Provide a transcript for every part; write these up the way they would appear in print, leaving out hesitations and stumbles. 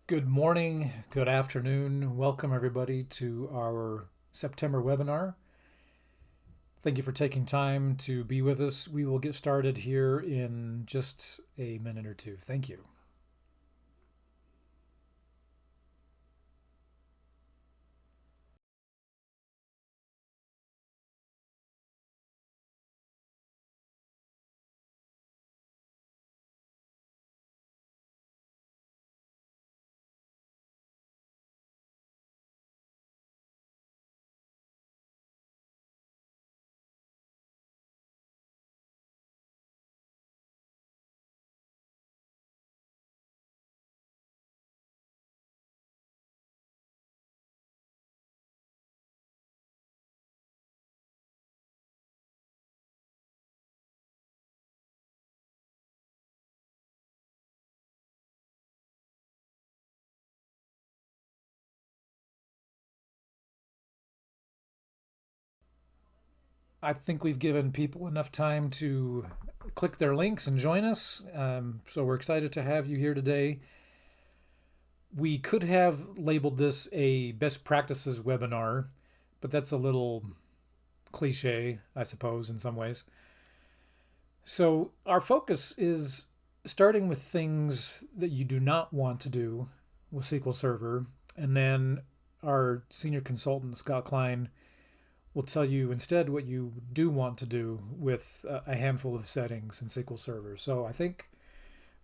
Good morning, good afternoon. Welcome, everybody, to our September webinar. Thank you for taking time to be with us. We will get started here in just a minute or two. Thank you. I think we've given people enough time to click their links and join us. So we're excited to have you here today. We could have labeled this a best practices webinar, but that's a little cliche, I suppose, in some ways. So our focus is starting with things that you do not want to do with SQL Server, and then our senior consultant, Scott Klein, will tell you instead what you do want to do with a handful of settings in SQL Server. So I think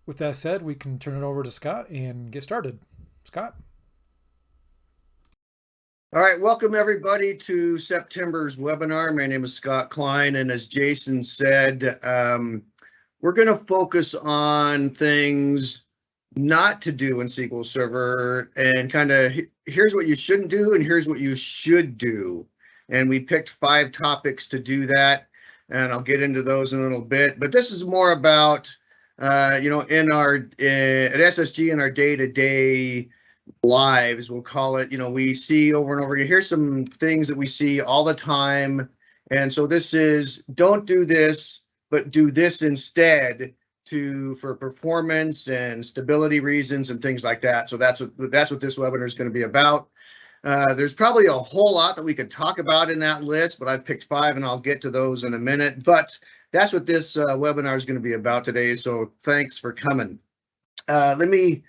with that said, we can turn it over to Scott and get started. Scott? All right, welcome everybody to September's webinar. My name is Scott Klein, and as Jason said, we're going to focus on things not to do in SQL Server and kind of here's what you shouldn't do and here's what you should do. And we picked 5 topics to do that, and I'll get into those in a little bit. But this is more about, in our at SSG in our day-to-day lives, we'll call it, we see over and over again. Here's some things that we see all the time. And so this is don't do this, but do this instead for performance and stability reasons and things like that. So that's what this webinar is going to be about. There's probably a whole lot that we could talk about in that list, but I've picked 5 and I'll get to those in a minute. But that's what this webinar is going to be about today. So thanks for coming. Let me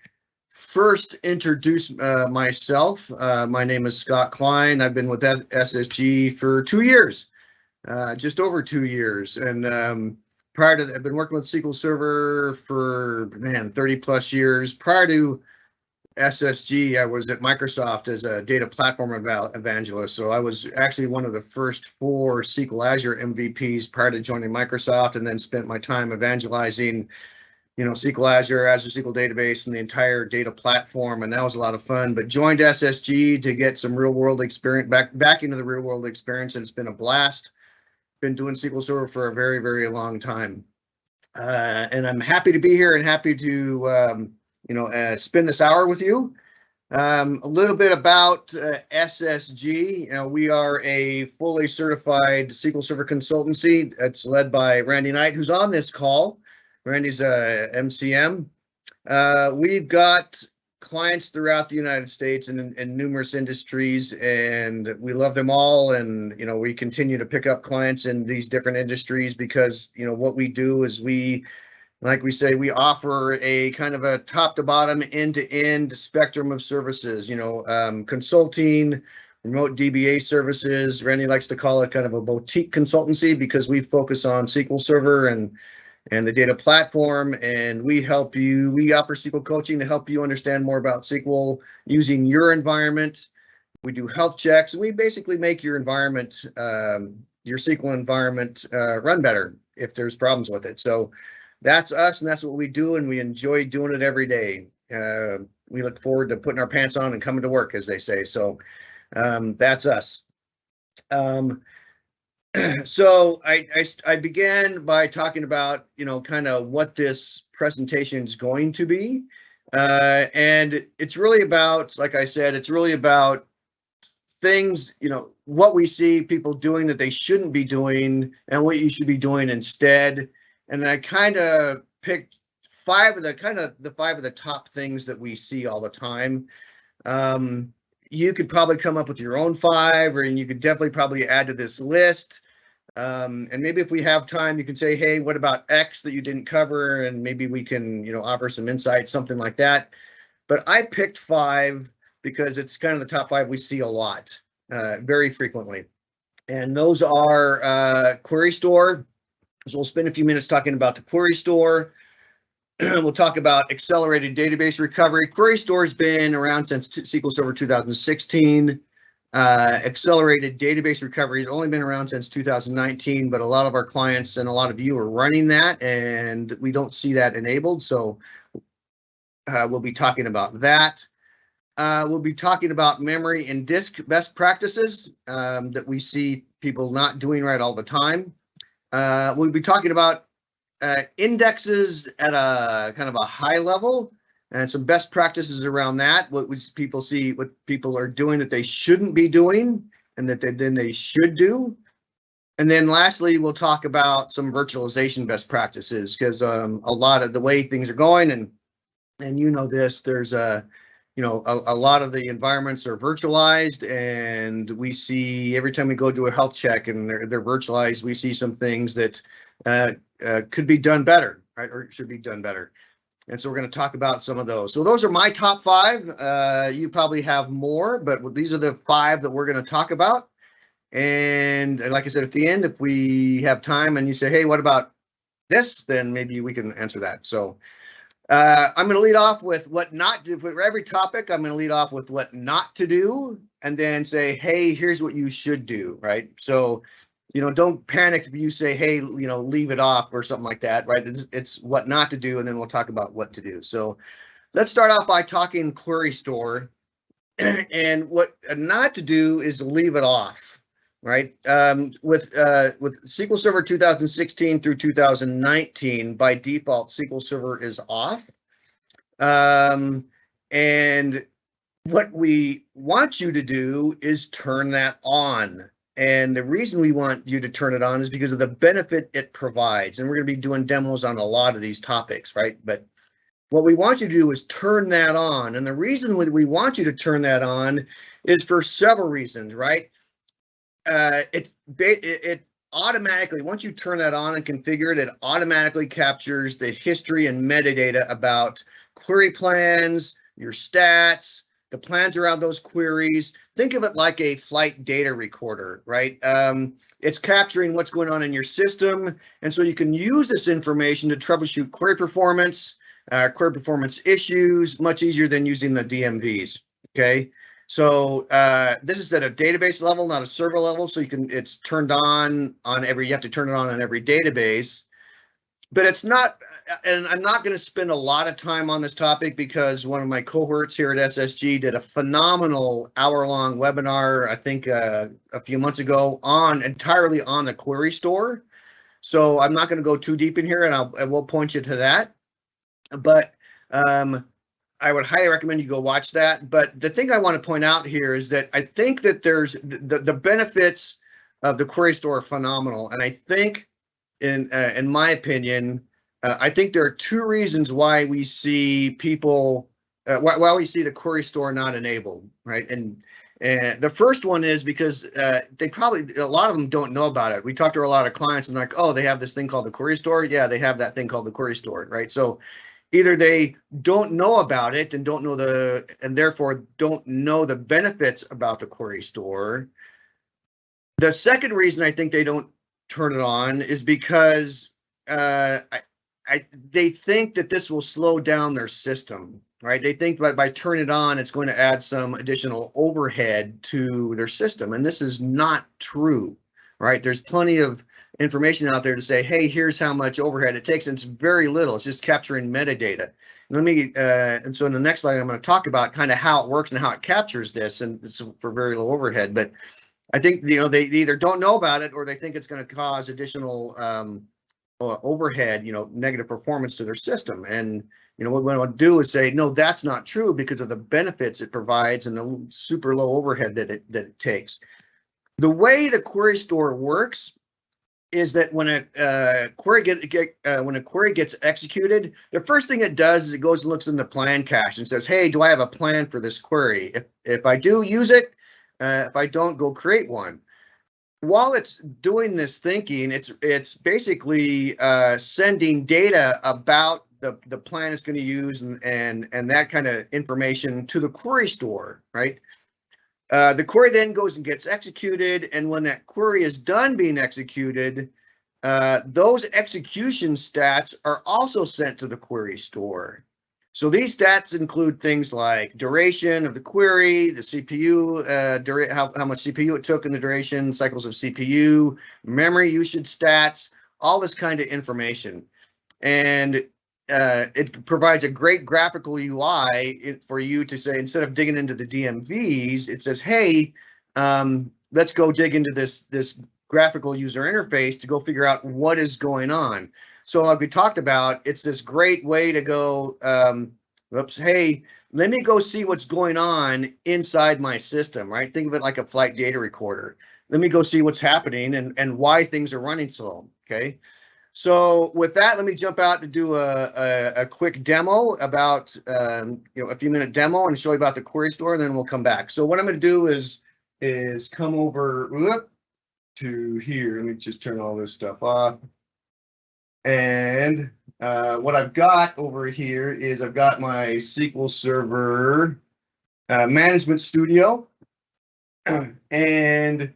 first introduce myself. My name is Scott Klein. I've been with SSG for 2 years, just over 2 years. And prior to that, I've been working with SQL Server for, 30 plus years. Prior to SSG, I was at Microsoft as a data platform evangelist. So I was actually one of the first 4 SQL Azure MVPs prior to joining Microsoft, and then spent my time evangelizing SQL Azure, Azure SQL Database, and the entire data platform, and that was a lot of fun. But joined SSG to get some real world experience, back into the real world experience, and it's been a blast. Been doing SQL Server for a very, very long time, and I'm happy to be here and happy to spend this hour with you. A little bit about SSG. We are a fully certified SQL Server consultancy. It's led by Randy Knight, who's on this call. Randy's a MCM. We've got clients throughout the United States and in numerous industries, and we love them all. And, we continue to pick up clients in these different industries because, what we do is like we say, we offer a kind of a top to bottom, end to end spectrum of services, consulting, remote DBA services. Randy likes to call it kind of a boutique consultancy because we focus on SQL Server and the data platform, and we offer SQL coaching to help you understand more about SQL using your environment. We do health checks, and we basically make your environment, your SQL environment, run better if there's problems with it. So that's us, and that's what we do, and we enjoy doing it every day. We look forward to putting our pants on and coming to work, as they say. So that's us. So I began by talking about, kind of what this presentation is going to be. And it's really about, like I said, it's really about things, what we see people doing that they shouldn't be doing and what you should be doing instead. And I kind of picked five of the top things that we see all the time. You could probably come up with your own five, and you could definitely probably add to this list. And maybe if we have time, you can say, hey, what about X that you didn't cover? And maybe we can, offer some insight, something like that. But I picked five because it's kind of the top five we see a lot, very frequently. And those are Query Store. So we'll spend a few minutes talking about the Query Store. We'll talk about accelerated database recovery. Query Store has been around since SQL Server 2016. Accelerated database recovery has only been around since 2019, but a lot of our clients and a lot of you are running that, and we don't see that enabled. So we'll be talking about that. We'll be talking about memory and disk best practices that we see people not doing right all the time. We'll be talking about indexes at a kind of a high level and some best practices around that. What people see, what people are doing that they shouldn't be doing and that they should do. And then lastly, we'll talk about some virtualization best practices, because a lot of the way things are going, and this, there's a lot of the environments are virtualized, and we see every time we go do a health check and they're virtualized, we see some things that could be done better, right, or should be done better. And so we're going to talk about some of those. So those are my top five. You probably have more, but these are the five that we're going to talk about. And like I said, at the end, if we have time and you say, hey, what about this, then maybe we can answer that. So I'm going to lead off with what not to do. For every topic, I'm going to lead off with what not to do, and then say, hey, here's what you should do, right? So, don't panic if you say, hey, leave it off or something like that, right? It's what not to do, and then we'll talk about what to do. So let's start off by talking Query Store. And what not to do is leave it off, right? With SQL Server 2016 through 2019, by default, SQL Server is off. And what we want you to do is turn that on. And the reason we want you to turn it on is because of the benefit it provides. And we're going to be doing demos on a lot of these topics, right? But what we want you to do is turn that on. And the reason we want you to turn that on is for several reasons, right? It automatically, once you turn that on and configure it, it automatically captures the history and metadata about query plans, your stats, the plans around those queries. Think of it like a flight data recorder, right? It's capturing what's going on in your system. And so you can use this information to troubleshoot query performance issues much easier than using the DMVs, okay? So this is at a database level, not a server level. So it's turned on every, you have to turn it on every database, but it's not, and I'm not going to spend a lot of time on this topic because one of my cohorts here at SSG did a phenomenal hour-long webinar, I think a few months ago, entirely on the Query Store. So I'm not going to go too deep in here, and I will point you to that. But I would highly recommend you go watch that. But the thing I want to point out here is that I think that there's the benefits of the Query Store are phenomenal. And I think, in my opinion, I think there are two reasons why we see people, why we see the Query Store not enabled, right? And the first one is because a lot of them don't know about it. We talk to a lot of clients and like, oh, they have this thing called the Query Store. Yeah, they have that thing called the Query Store, right? So either they don't know about it and therefore don't know the benefits about the Query Store. The second reason I think they don't turn it on is because they think that this will slow down their system, right? They think by turning it on, it's going to add some additional overhead to their system. And this is not true, right? There's plenty of information out there to say, hey, here's how much overhead it takes. And it's very little. It's just capturing metadata. And so in the next slide, I'm going to talk about kind of how it works and how it captures this, and it's for very low overhead. But I think, they either don't know about it or they think it's going to cause additional overhead, negative performance to their system. And, what we want to do is say, no, that's not true because of the benefits it provides and the super low overhead that it takes. The way the Query Store works is that when a query gets executed, the first thing it does is it goes and looks in the plan cache and says, "Hey, do I have a plan for this query? If I do, use it. If I don't, go create one." While it's doing this thinking, it's basically sending data about the plan it's going to use and that kind of information to the query store, right? The query then goes and gets executed, and when that query is done being executed, those execution stats are also sent to the query store. So these stats include things like duration of the query, the CPU, how much CPU it took in the duration, cycles of CPU, memory usage stats, all this kind of information. And it provides a great graphical UI for you to say, instead of digging into the DMVs, it says, "Hey, let's go dig into this graphical user interface to go figure out what is going on." So like we talked about, it's this great way to go, hey, let me go see what's going on inside my system, right? Think of it like a flight data recorder. Let me go see what's happening and why things are running slow, okay? So with that, let me jump out to do a quick demo about, a few-minute demo and show you about the query store, and then we'll come back. So what I'm going to do is come over to here. Let me just turn all this stuff off. And what I've got over here is I've got my SQL Server Management Studio. And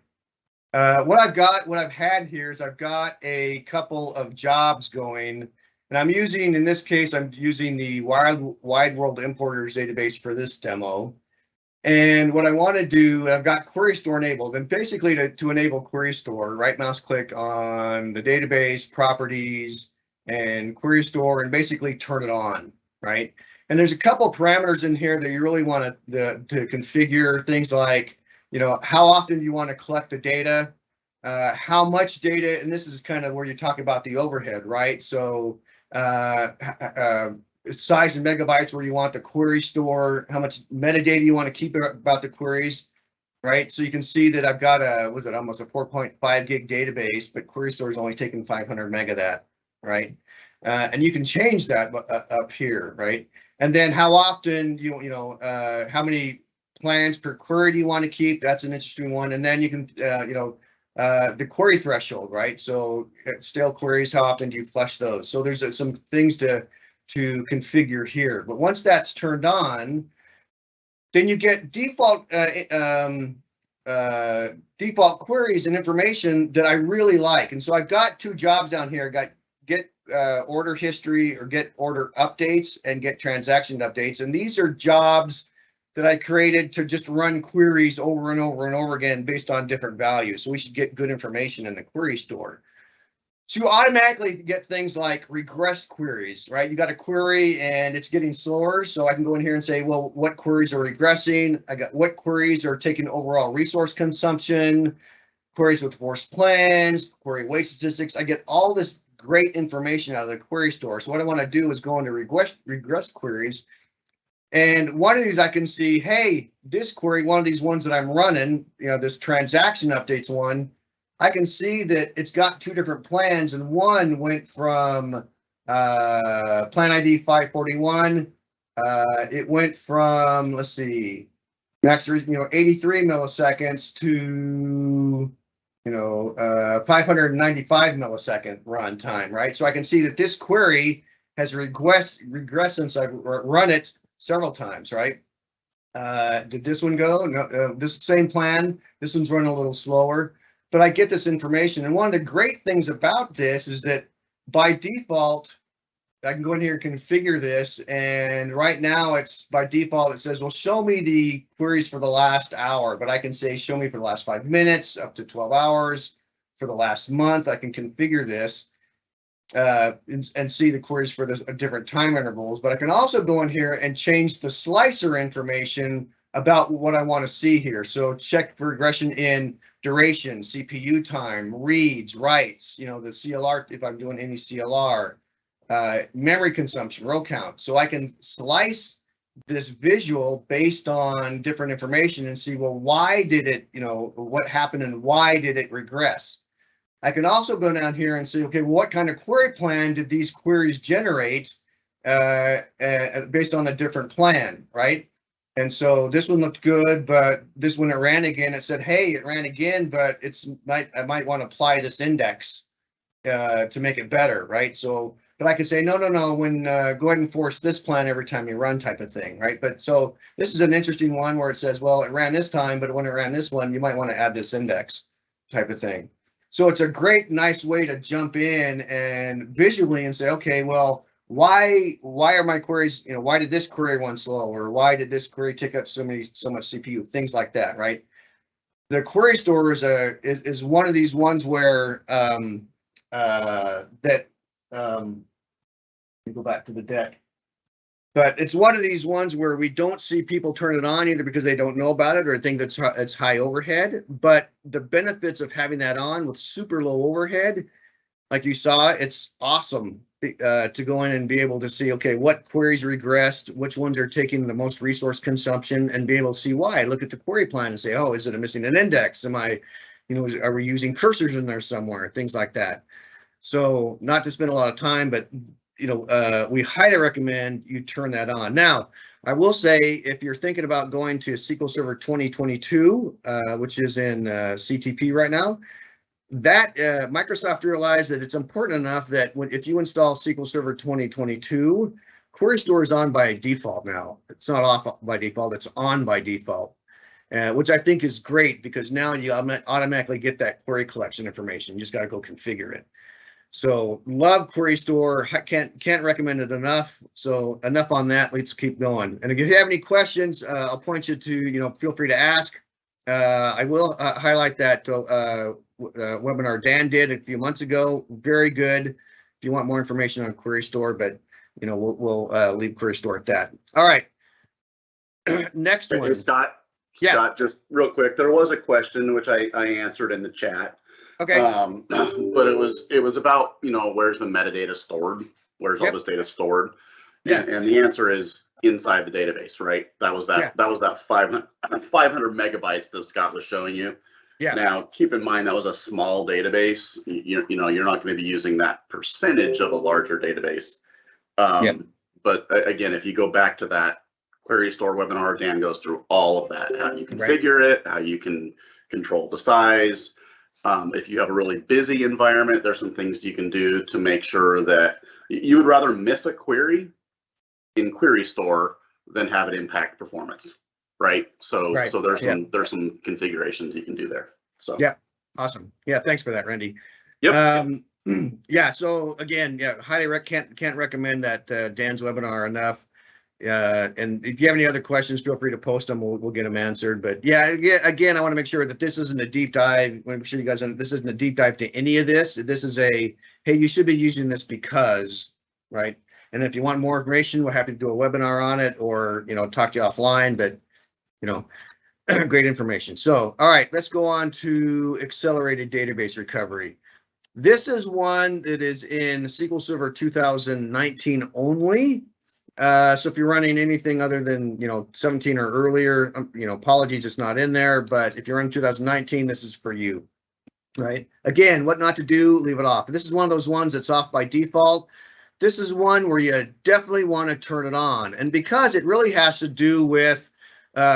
what I've had here is I've got a couple of jobs going. And I'm using, in this case, I'm using the Wide World Importers database for this demo. And what I want to do, I've got Query Store enabled, and basically to enable Query Store, right mouse click on the database, properties, and Query Store, and basically turn it on, right? And there's a couple parameters in here that you really want to configure, things like, how often you want to collect the data, how much data, and this is kind of where you talk about the overhead, right? So size in megabytes where you want the query store, how much metadata you want to keep about the queries, right? So you can see that I've got almost a 4.5 gig database, but query store is only taking 500 meg of that, right? And you can change that up here, right? And then how often how many plans per query do you want to keep? That's an interesting one. And then you can the query threshold, right? So stale queries, how often do you flush those? So there's some things to configure here. But once that's turned on, then you get default default queries and information that I really like. And so I've got two jobs down here. I got get order history, or get order updates, and get transaction updates. And these are jobs that I created to just run queries over and over and over again based on different values. So we should get good information in the query store. So you automatically get things like regressed queries, right? You got a query and it's getting slower. So I can go in here and say, well, what queries are regressing? I got what queries are taking overall resource consumption, queries with forced plans, query weight statistics. I get all this great information out of the query store. So what I want to do is go into regress queries. And one of these I can see, hey, this query, one of these ones that I'm running, this transaction updates one, I can see that it's got two different plans, and one went from plan ID 541. It went from, let's see, max 83 milliseconds to 595 millisecond run time, right? So I can see that this query has regressed since I've run it several times, right? Did this one go? No, this same plan. This one's running a little slower. But I get this information. And one of the great things about this is that by default, I can go in here and configure this. And right now it's by default, it says, well, show me the queries for the last hour. But I can say, show me for the last 5 minutes, up to 12 hours, for the last month. I can configure this and see the queries for the different time intervals. But I can also go in here and change the slicer information about what I want to see here. So check for regression in duration, CPU time, reads, writes, the CLR, if I'm doing any CLR, memory consumption, row count. So I can slice this visual based on different information and see, well, why did it, what happened and why did it regress? I can also go down here and say, okay, what kind of query plan did these queries generate based on a different plan, right? And so this one looked good, but this one it ran again, it said, hey, it ran again, but I might want to apply this index to make it better, right? So, but I could say, no, when go ahead and force this plan every time you run type of thing, right? But so this is an interesting one where it says, well, it ran this time, but when it ran this one, you might want to add this index type of thing. So it's a great, nice way to jump in and visually and say, okay, well, why are my queries, why did this query run slow, or why did this query take up so much CPU, things like that, right? The query store is one of these ones where let me go back to the deck. But it's one of these ones where we don't see people turn it on either because they don't know about it or think that's it's high overhead. But the benefits of having that on with super low overhead, like you saw, it's awesome to go in and be able to see, okay, what queries regressed, which ones are taking the most resource consumption, and be able to see why. Look at the query plan and say, oh, is it missing an index? Are we using cursors in there somewhere? Things like that. So not to spend a lot of time, but we highly recommend you turn that on. Now, I will say, if you're thinking about going to SQL Server 2022, which is in CTP right now, that Microsoft realized that it's important enough that if you install SQL Server 2022, Query Store is on by default now. It's not off by default, it's on by default, which I think is great because now you automatically get that query collection information. You just got to go configure it. So love Query Store, can't recommend it enough. So enough on that, let's keep going. And if you have any questions, I'll point you to, feel free to ask. I will highlight that webinar Dan did a few months ago. Very good. If you want more information on Query Store, but we'll leave Query Store at that. All right. Next one. Scott, just real quick, there was a question which I answered in the chat. Okay. But it was about, where's the metadata stored? Where's all this data stored? Yeah. And the answer is inside the database, right? That was that 500 megabytes that Scott was showing you. Yeah. Now, keep in mind that was a small database. You're not going to be using that percentage of a larger database. But again, if you go back to that Query Store webinar, Dan goes through all of that, how you configure it, how you can control the size. If you have a really busy environment, there's some things you can do to make sure that you would rather miss a query in Query Store than have it impact performance, right? So there's some configurations you can do there. So yeah, awesome. Yeah, thanks for that, Randy. Yep. Yeah. So again, highly can't recommend that Dan's webinar enough. And if you have any other questions, feel free to post them. We'll get them answered. But again, I want to make sure that this isn't a deep dive. I want to make sure you guys this isn't a deep dive to any of this. This is hey, you should be using this because, right? And if you want more information, we're happy to do a webinar on it or, talk to you offline, but, great information. So, all right, let's go on to accelerated database recovery. This is one that is in SQL Server 2019 only. So if you're running anything other than 17 or earlier, apologies, it's not in there. But if you're in 2019, this is for you, right? Again, what not to do, leave it off. This is one of those ones that's off by default. This is one where you definitely want to turn it on, and because it really has to do with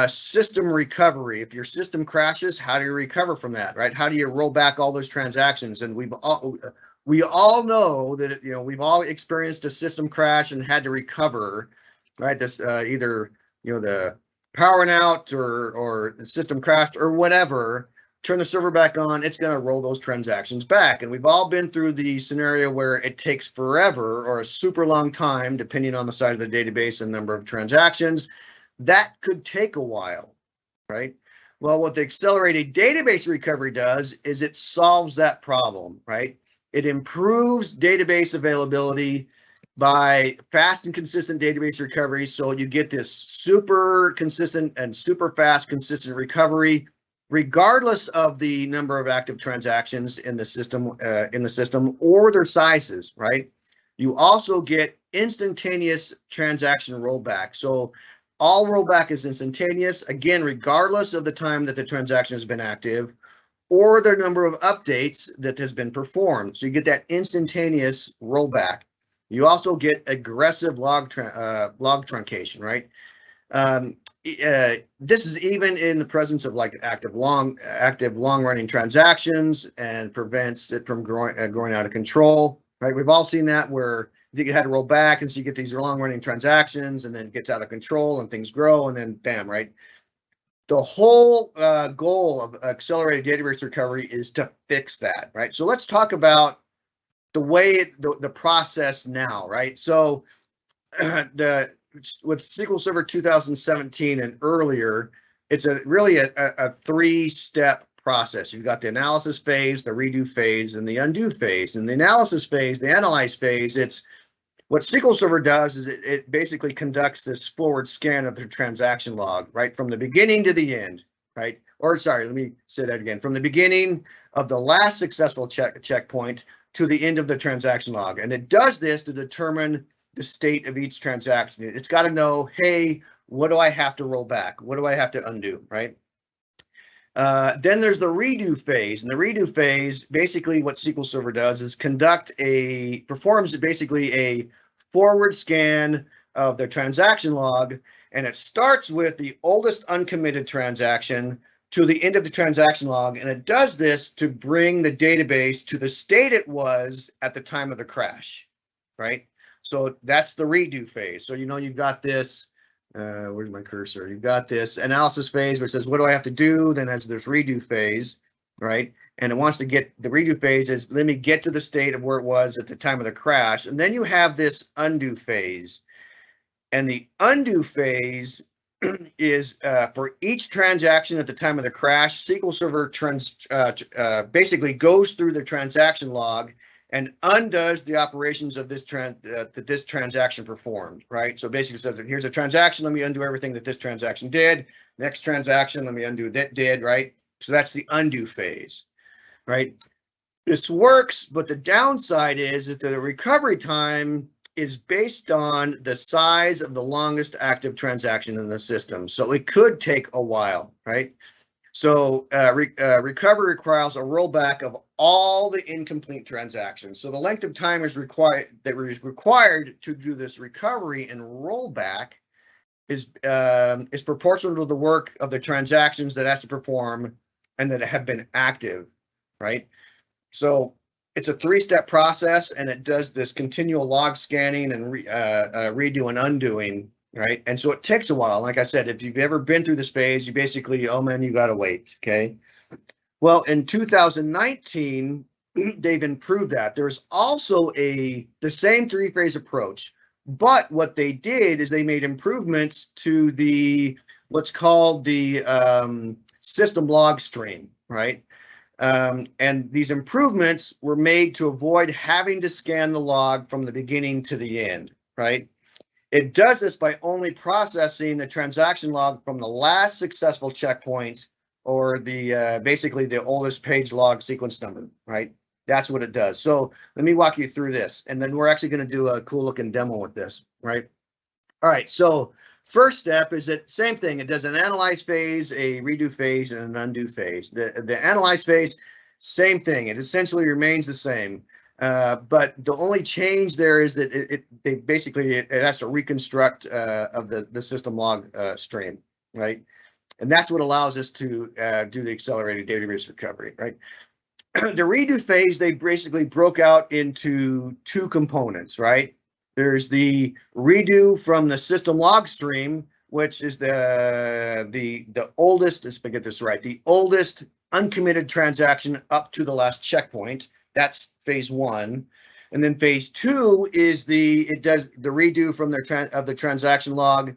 system recovery. If your system crashes, how do you recover from that, right? How do you roll back all those transactions? And we all know that we've all experienced a system crash and had to recover, right? This either the powering out or the system crashed or whatever. Turn the server back on, it's going to roll those transactions back. And we've all been through the scenario where it takes forever or a super long time, depending on the size of the database and number of transactions. That could take a while, right? Well, what the accelerated database recovery does is it solves that problem, right? It improves database availability by fast and consistent database recovery. So you get this super consistent and super fast consistent recovery, regardless of the number of active transactions in the system or their sizes, right? You also get instantaneous transaction rollback. So all rollback is instantaneous, again, regardless of the time that the transaction has been active or the number of updates that has been performed. So you get that instantaneous rollback. You also get aggressive log truncation, right? This is even in the presence of like active long running transactions, and prevents it from growing out of control, right? We've all seen that where you had to roll back, and so you get these long running transactions, and then it gets out of control and things grow, and then bam, right? The whole goal of accelerated database recovery is to fix that, right? So let's talk about the way the process now, right? So with SQL Server 2017 and earlier, it's really a three-step process. You've got the analysis phase, the redo phase, and the undo phase. In the analysis phase, the analyze phase, it's what SQL Server does is it basically conducts this forward scan of the transaction log, right, from the beginning to the end, right? Or sorry, let me say that again. From the beginning of the last successful checkpoint to the end of the transaction log. And it does this to determine the state of each transaction. It's got to know, hey, what do I have to roll back? What do I have to undo, right? Then there's the redo phase. And the redo phase, basically what SQL Server does is performs basically a forward scan of the transaction log. And it starts with the oldest uncommitted transaction to the end of the transaction log. And it does this to bring the database to the state it was at the time of the crash, right? So that's the redo phase. So, you've got this, where's my cursor? You've got this analysis phase where it says, what do I have to do? Then there's this redo phase, right? And it wants to get, the redo phase is, let me get to the state of where it was at the time of the crash. And then you have this undo phase. And the undo phase is for each transaction at the time of the crash, SQL Server basically goes through the transaction log and undoes the operations of this that this transaction performed, right? So basically says that here's a transaction, let me undo everything that this transaction did. Next transaction, let me undo that did, right? So that's the undo phase, right? This works, but the downside is that the recovery time is based on the size of the longest active transaction in the system. So it could take a while, right? So recovery requires a rollback of all the incomplete transactions. So the length of time is required to do this recovery and rollback is proportional to the work of the transactions that has to perform and that have been active, right? So it's a three-step process, and it does this continual log scanning and redo and undoing, right? And so it takes a while. Like I said, if you've ever been through this phase, you basically, oh man, you got to wait, okay? Well, in 2019, they've improved that. There's also the same three-phase approach, but what they did is they made improvements to what's called the system log stream, right? And these improvements were made to avoid having to scan the log from the beginning to the end, right? It does this by only processing the transaction log from the last successful checkpoint, or basically the oldest page log sequence number, right? That's what it does. So let me walk you through this, and then we're actually going to do a cool looking demo with this, right? All right, so first step is that same thing. It does an analyze phase, a redo phase, and an undo phase. The analyze phase, same thing. It essentially remains the same. But the only change there is that it has to reconstruct of the system log stream, right? And that's what allows us to do the accelerated database recovery, right? The redo phase, they basically broke out into two components, right? There's the redo from the system log stream, which is the oldest, let's get this right, the oldest uncommitted transaction up to the last checkpoint. That's phase one. And then phase two is it does the redo from the transaction log,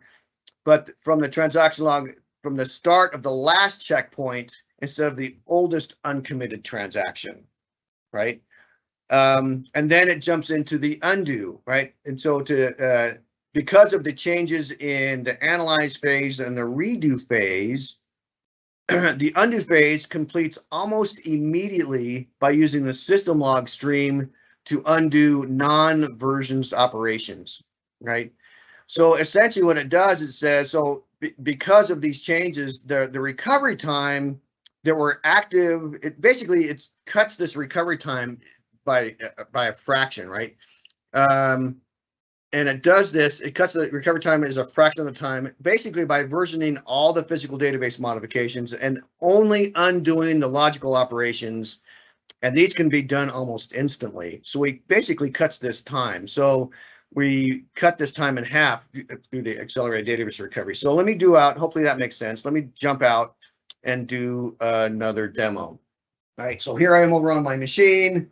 but from the transaction log from the start of the last checkpoint instead of the oldest uncommitted transaction, right? And then it jumps into the undo, right? And so because of the changes in the analyze phase and the redo phase, the undo phase completes almost immediately by using the system log stream to undo non-versions operations, right? So essentially what it does, it says, so because of these changes, the recovery time that were active. It basically cuts this recovery time by a fraction, right? And it does this. It cuts the recovery time as a fraction of the time, basically by versioning all the physical database modifications and only undoing the logical operations. And these can be done almost instantly. So we basically cuts this time. So we cut this time in half through the accelerated database recovery. So let me hopefully that makes sense. Let me jump out and do another demo. All right, so here I am over on my machine.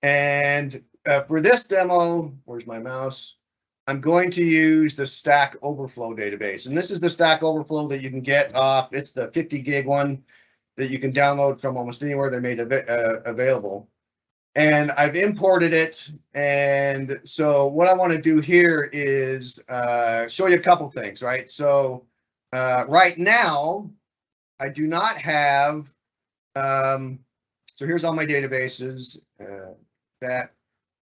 And for this demo, where's my mouse? I'm going to use the Stack Overflow database. And this is the Stack Overflow that you can get off. It's the 50 gig one that you can download from almost anywhere they're made available. And I've imported it. And so what I want to do here is show you a couple things, right? So right now, I do not have, so here's all my databases,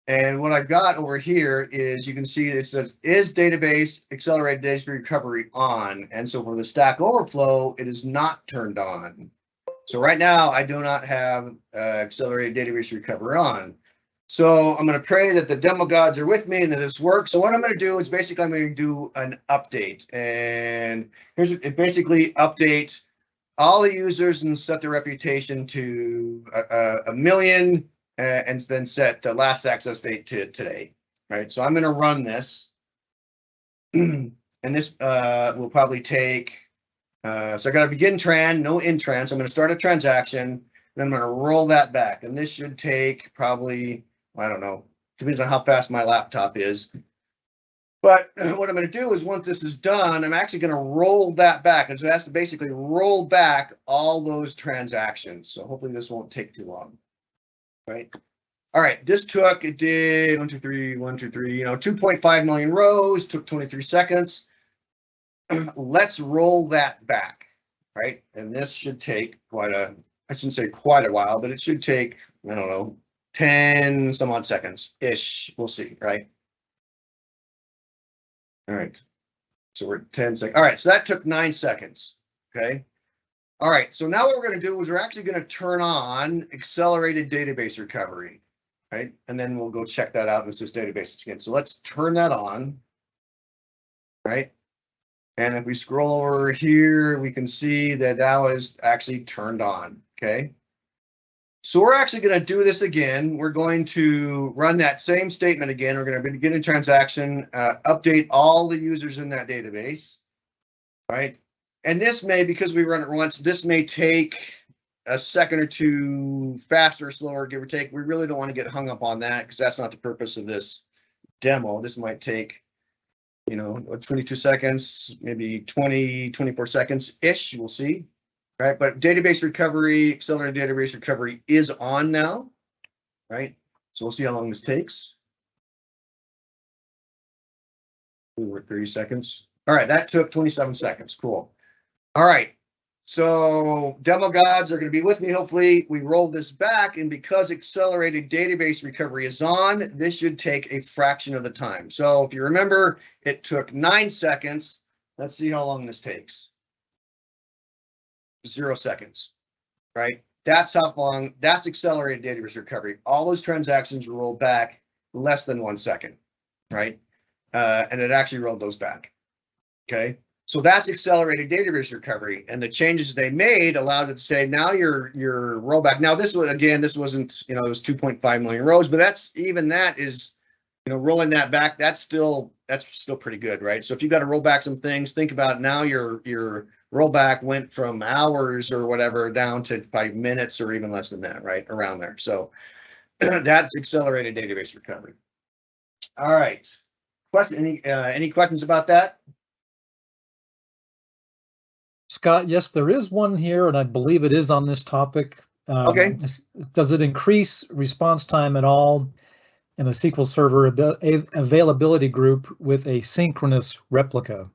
and what I've got over here is, you can see it says, is database accelerated database recovery on? And so for the Stack Overflow, it is not turned on. So right now, I do not have accelerated database recovery on. So I'm going to pray that the demo gods are with me and that this works. So what I'm going to do is basically, I'm going to do an update. And here's it, basically update all the users and set the reputation to 1 million. And then set the last access date to today, right? So I'm going to run this, and this will probably take. So I got to begin tran, no intran. So I'm going to start a transaction, then I'm going to roll that back, and this should take probably, I don't know, depends on how fast my laptop is. But what I'm going to do is, once this is done, I'm actually going to roll that back, and so it has to basically roll back all those transactions. So hopefully this won't take too long. Right. All right. This it did 1, 2, 3, 1, 2, 3, 2.5 million rows, took 23 seconds. Let's roll that back. Right. And this should take I shouldn't say quite a while, but it should take, I don't know, 10 some odd seconds ish. We'll see. Right. All right. So we're at 10 seconds. All right. So that took 9 seconds. Okay. All right, so now what we're going to do is we're actually going to turn on accelerated database recovery, right? And then we'll go check that out in this database again. So let's turn that on, right? And if we scroll over here, we can see that is actually turned on, okay? So we're actually going to do this again. We're going to run that same statement again. We're going to begin a transaction, update all the users in that database, right? And this may, because we run it once, this may take a second or two faster or slower, give or take. We really don't want to get hung up on that because that's not the purpose of this demo. This might take, 22 seconds, maybe 20, 24 seconds-ish, we'll see. Right, but database recovery, accelerated database recovery is on now, right? So we'll see how long this takes. We're at 30 seconds. All right, that took 27 seconds, cool. All right, so demo gods are going to be with me. Hopefully we roll this back, and because accelerated database recovery is on, this should take a fraction of the time. So if you remember, it took 9 seconds. Let's see how long this takes. 0 seconds, right? That's how long, that's accelerated database recovery. All those transactions rolled back less than 1 second, right? And it actually rolled those back, okay? So that's accelerated database recovery, and the changes they made allows it to say, now your rollback. Now this was, again, this wasn't, it was 2.5 million rows, but that is, rolling that back, that's still pretty good, right? So if you got to roll back some things, think about now your rollback went from hours or whatever down to 5 minutes or even less than that, right? Around there. So that's accelerated database recovery. All right. Any questions about that? Scott, yes, there is one here, and I believe it is on this topic. Okay. Does it increase response time at all in a SQL Server availability group with a synchronous replica?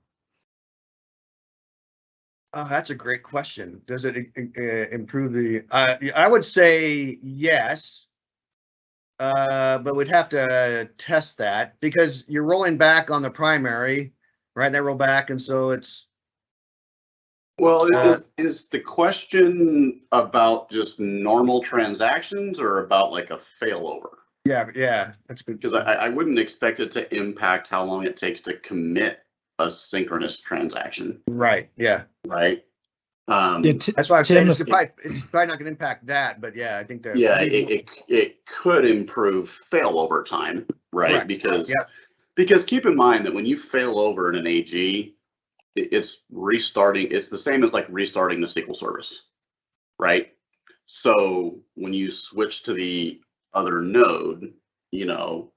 Oh, that's a great question. Does it improve the? I would say yes, but we'd have to test that because you're rolling back on the primary, right? That roll back, and so it's. Well, is the question about just normal transactions or about like a failover? Yeah, that's good. Because I wouldn't expect it to impact how long it takes to commit a synchronous transaction, Right, yeah. right? That's why I'm saying Tim, it's probably not going to impact that, but yeah, I think that. Yeah, it could improve failover time, right? Correct. Because keep in mind that when you fail over in an AG, it's restarting. It's the same as like restarting the SQL service, right? So when you switch to the other node, you know,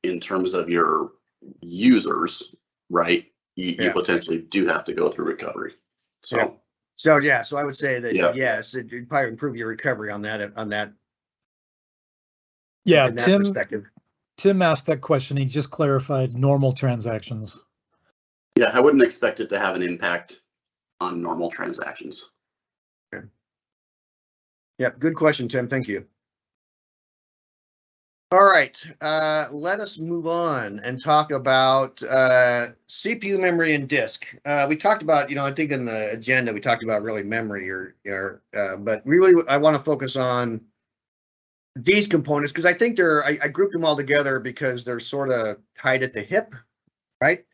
in terms of your users, right? You potentially do have to go through recovery. So So I would say that yeah. yes, it'd probably improve your recovery on that. Yeah, in that perspective. Tim asked that question. He just clarified normal transactions. Yeah, I wouldn't expect it to have an impact on normal transactions. Okay. Yeah, good question, Tim. Thank you. All right, let us move on and talk about CPU memory and disk. We talked about, I think in the agenda we talked about really memory, but really I want to focus on these components because I think I grouped them all together because they're sort of tied at the hip, right?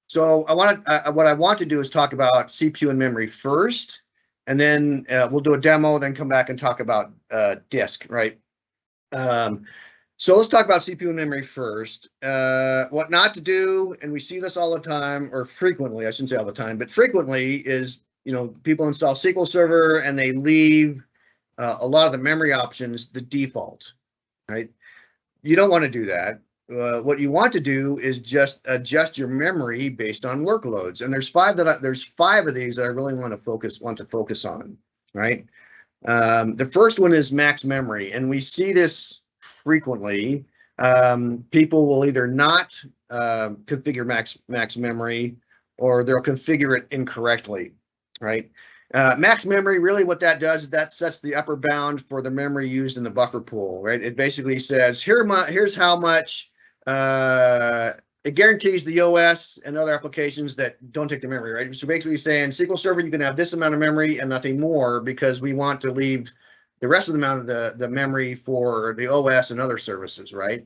So what I want to do is talk about CPU and memory first, and then we'll do a demo, then come back and talk about disk, right? So let's talk about CPU and memory first. What not to do, and we see this all the time, or frequently, I shouldn't say all the time, but frequently is, people install SQL Server and they leave a lot of the memory options the default, right? You don't want to do that. What you want to do is just adjust your memory based on workloads. And there's five of these that I really want to focus on, right? The first one is max memory, and we see this frequently. People will either not configure max memory, or they'll configure it incorrectly, right? Max memory, really what that does is that sets the upper bound for the memory used in the buffer pool, right? It basically says, here's how much it guarantees the OS and other applications that don't take the memory, right? So basically saying SQL Server, you can have this amount of memory and nothing more because we want to leave the rest of the amount of the memory for the OS and other services, right?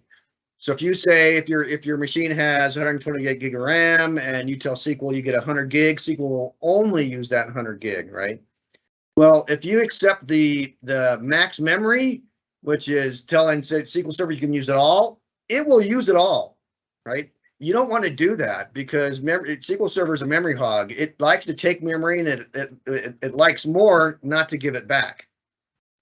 So if you say if your machine has 128 gig of RAM and you tell SQL you get 100 gig, SQL will only use that 100 gig, right? Well, if you accept the max memory, which is telling SQL Server you can use it all, it will use it all, right? You don't want to do that because SQL Server is a memory hog. It likes to take memory and it likes more not to give it back.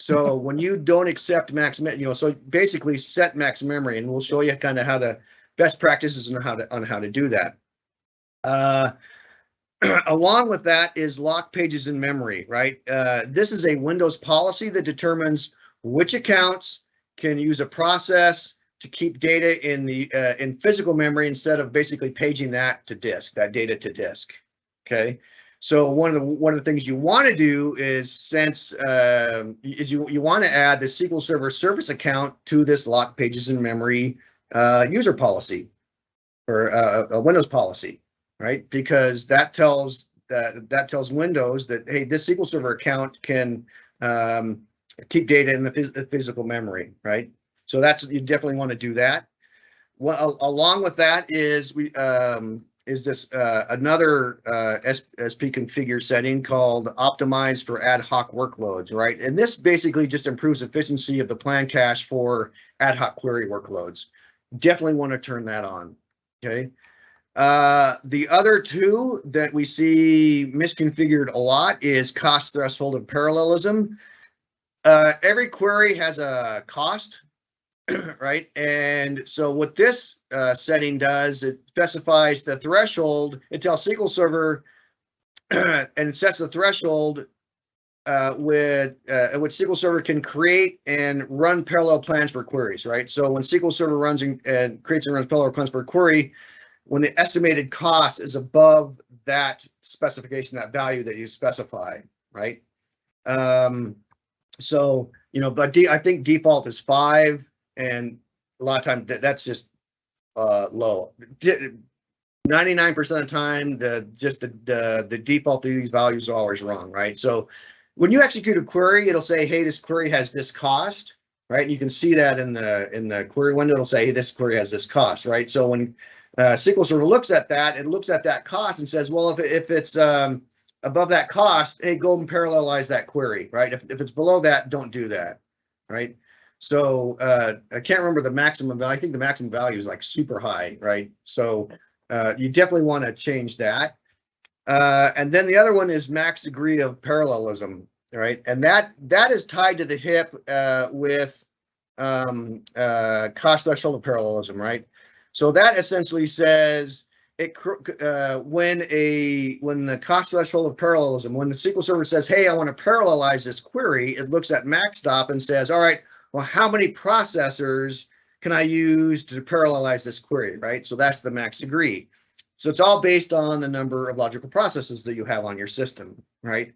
So when you don't accept max, so basically set max memory, and we'll show you kind of how the best practices on how to do that. Along with that is lock pages in memory, right? This is a Windows policy that determines which accounts can use a process to keep data in physical memory instead of basically paging that data to disk. Okay. So one of the things you want to do is you want to add the SQL Server service account to this lock pages in memory user policy or a Windows policy, right? Because that tells Windows that, hey, this SQL Server account can keep data in the physical memory, right? So you definitely want to do that. Well, along with that is this another SP configure setting called optimize for ad hoc workloads, right? And this basically just improves efficiency of the plan cache for ad hoc query workloads. Definitely want to turn that on, okay? The other two that we see misconfigured a lot is cost threshold and parallelism. Every query has a cost, right? And so what this setting does, it specifies the threshold. It tells SQL Server and sets the threshold with which SQL Server can create and run parallel plans for queries, right? So when SQL Server runs and creates and runs parallel plans for a query, when the estimated cost is above that specification, that value that you specify, right? So, but I think default is 5. And a lot of times that's just low. 99% of the time, the default of these values are always wrong, right? So when you execute a query, it'll say, hey, this query has this cost, right? And you can see that in the query window, it'll say, hey, this query has this cost, right? So when SQL Server looks at that, it looks at that cost and says, well, if it's above that cost, hey, go and parallelize that query, right? If it's below that, don't do that, right? So I can't remember the maximum value. I think the maximum value is like super high, right? So you definitely want to change that. And then the other one is max degree of parallelism, right? And that is tied to the hip with cost threshold of parallelism, right? So that essentially says when the cost threshold of parallelism, when the SQL Server says, hey, I want to parallelize this query, it looks at max stop and says, all right, well, how many processors can I use to parallelize this query, right? So that's the max degree. So it's all based on the number of logical processes that you have on your system, right?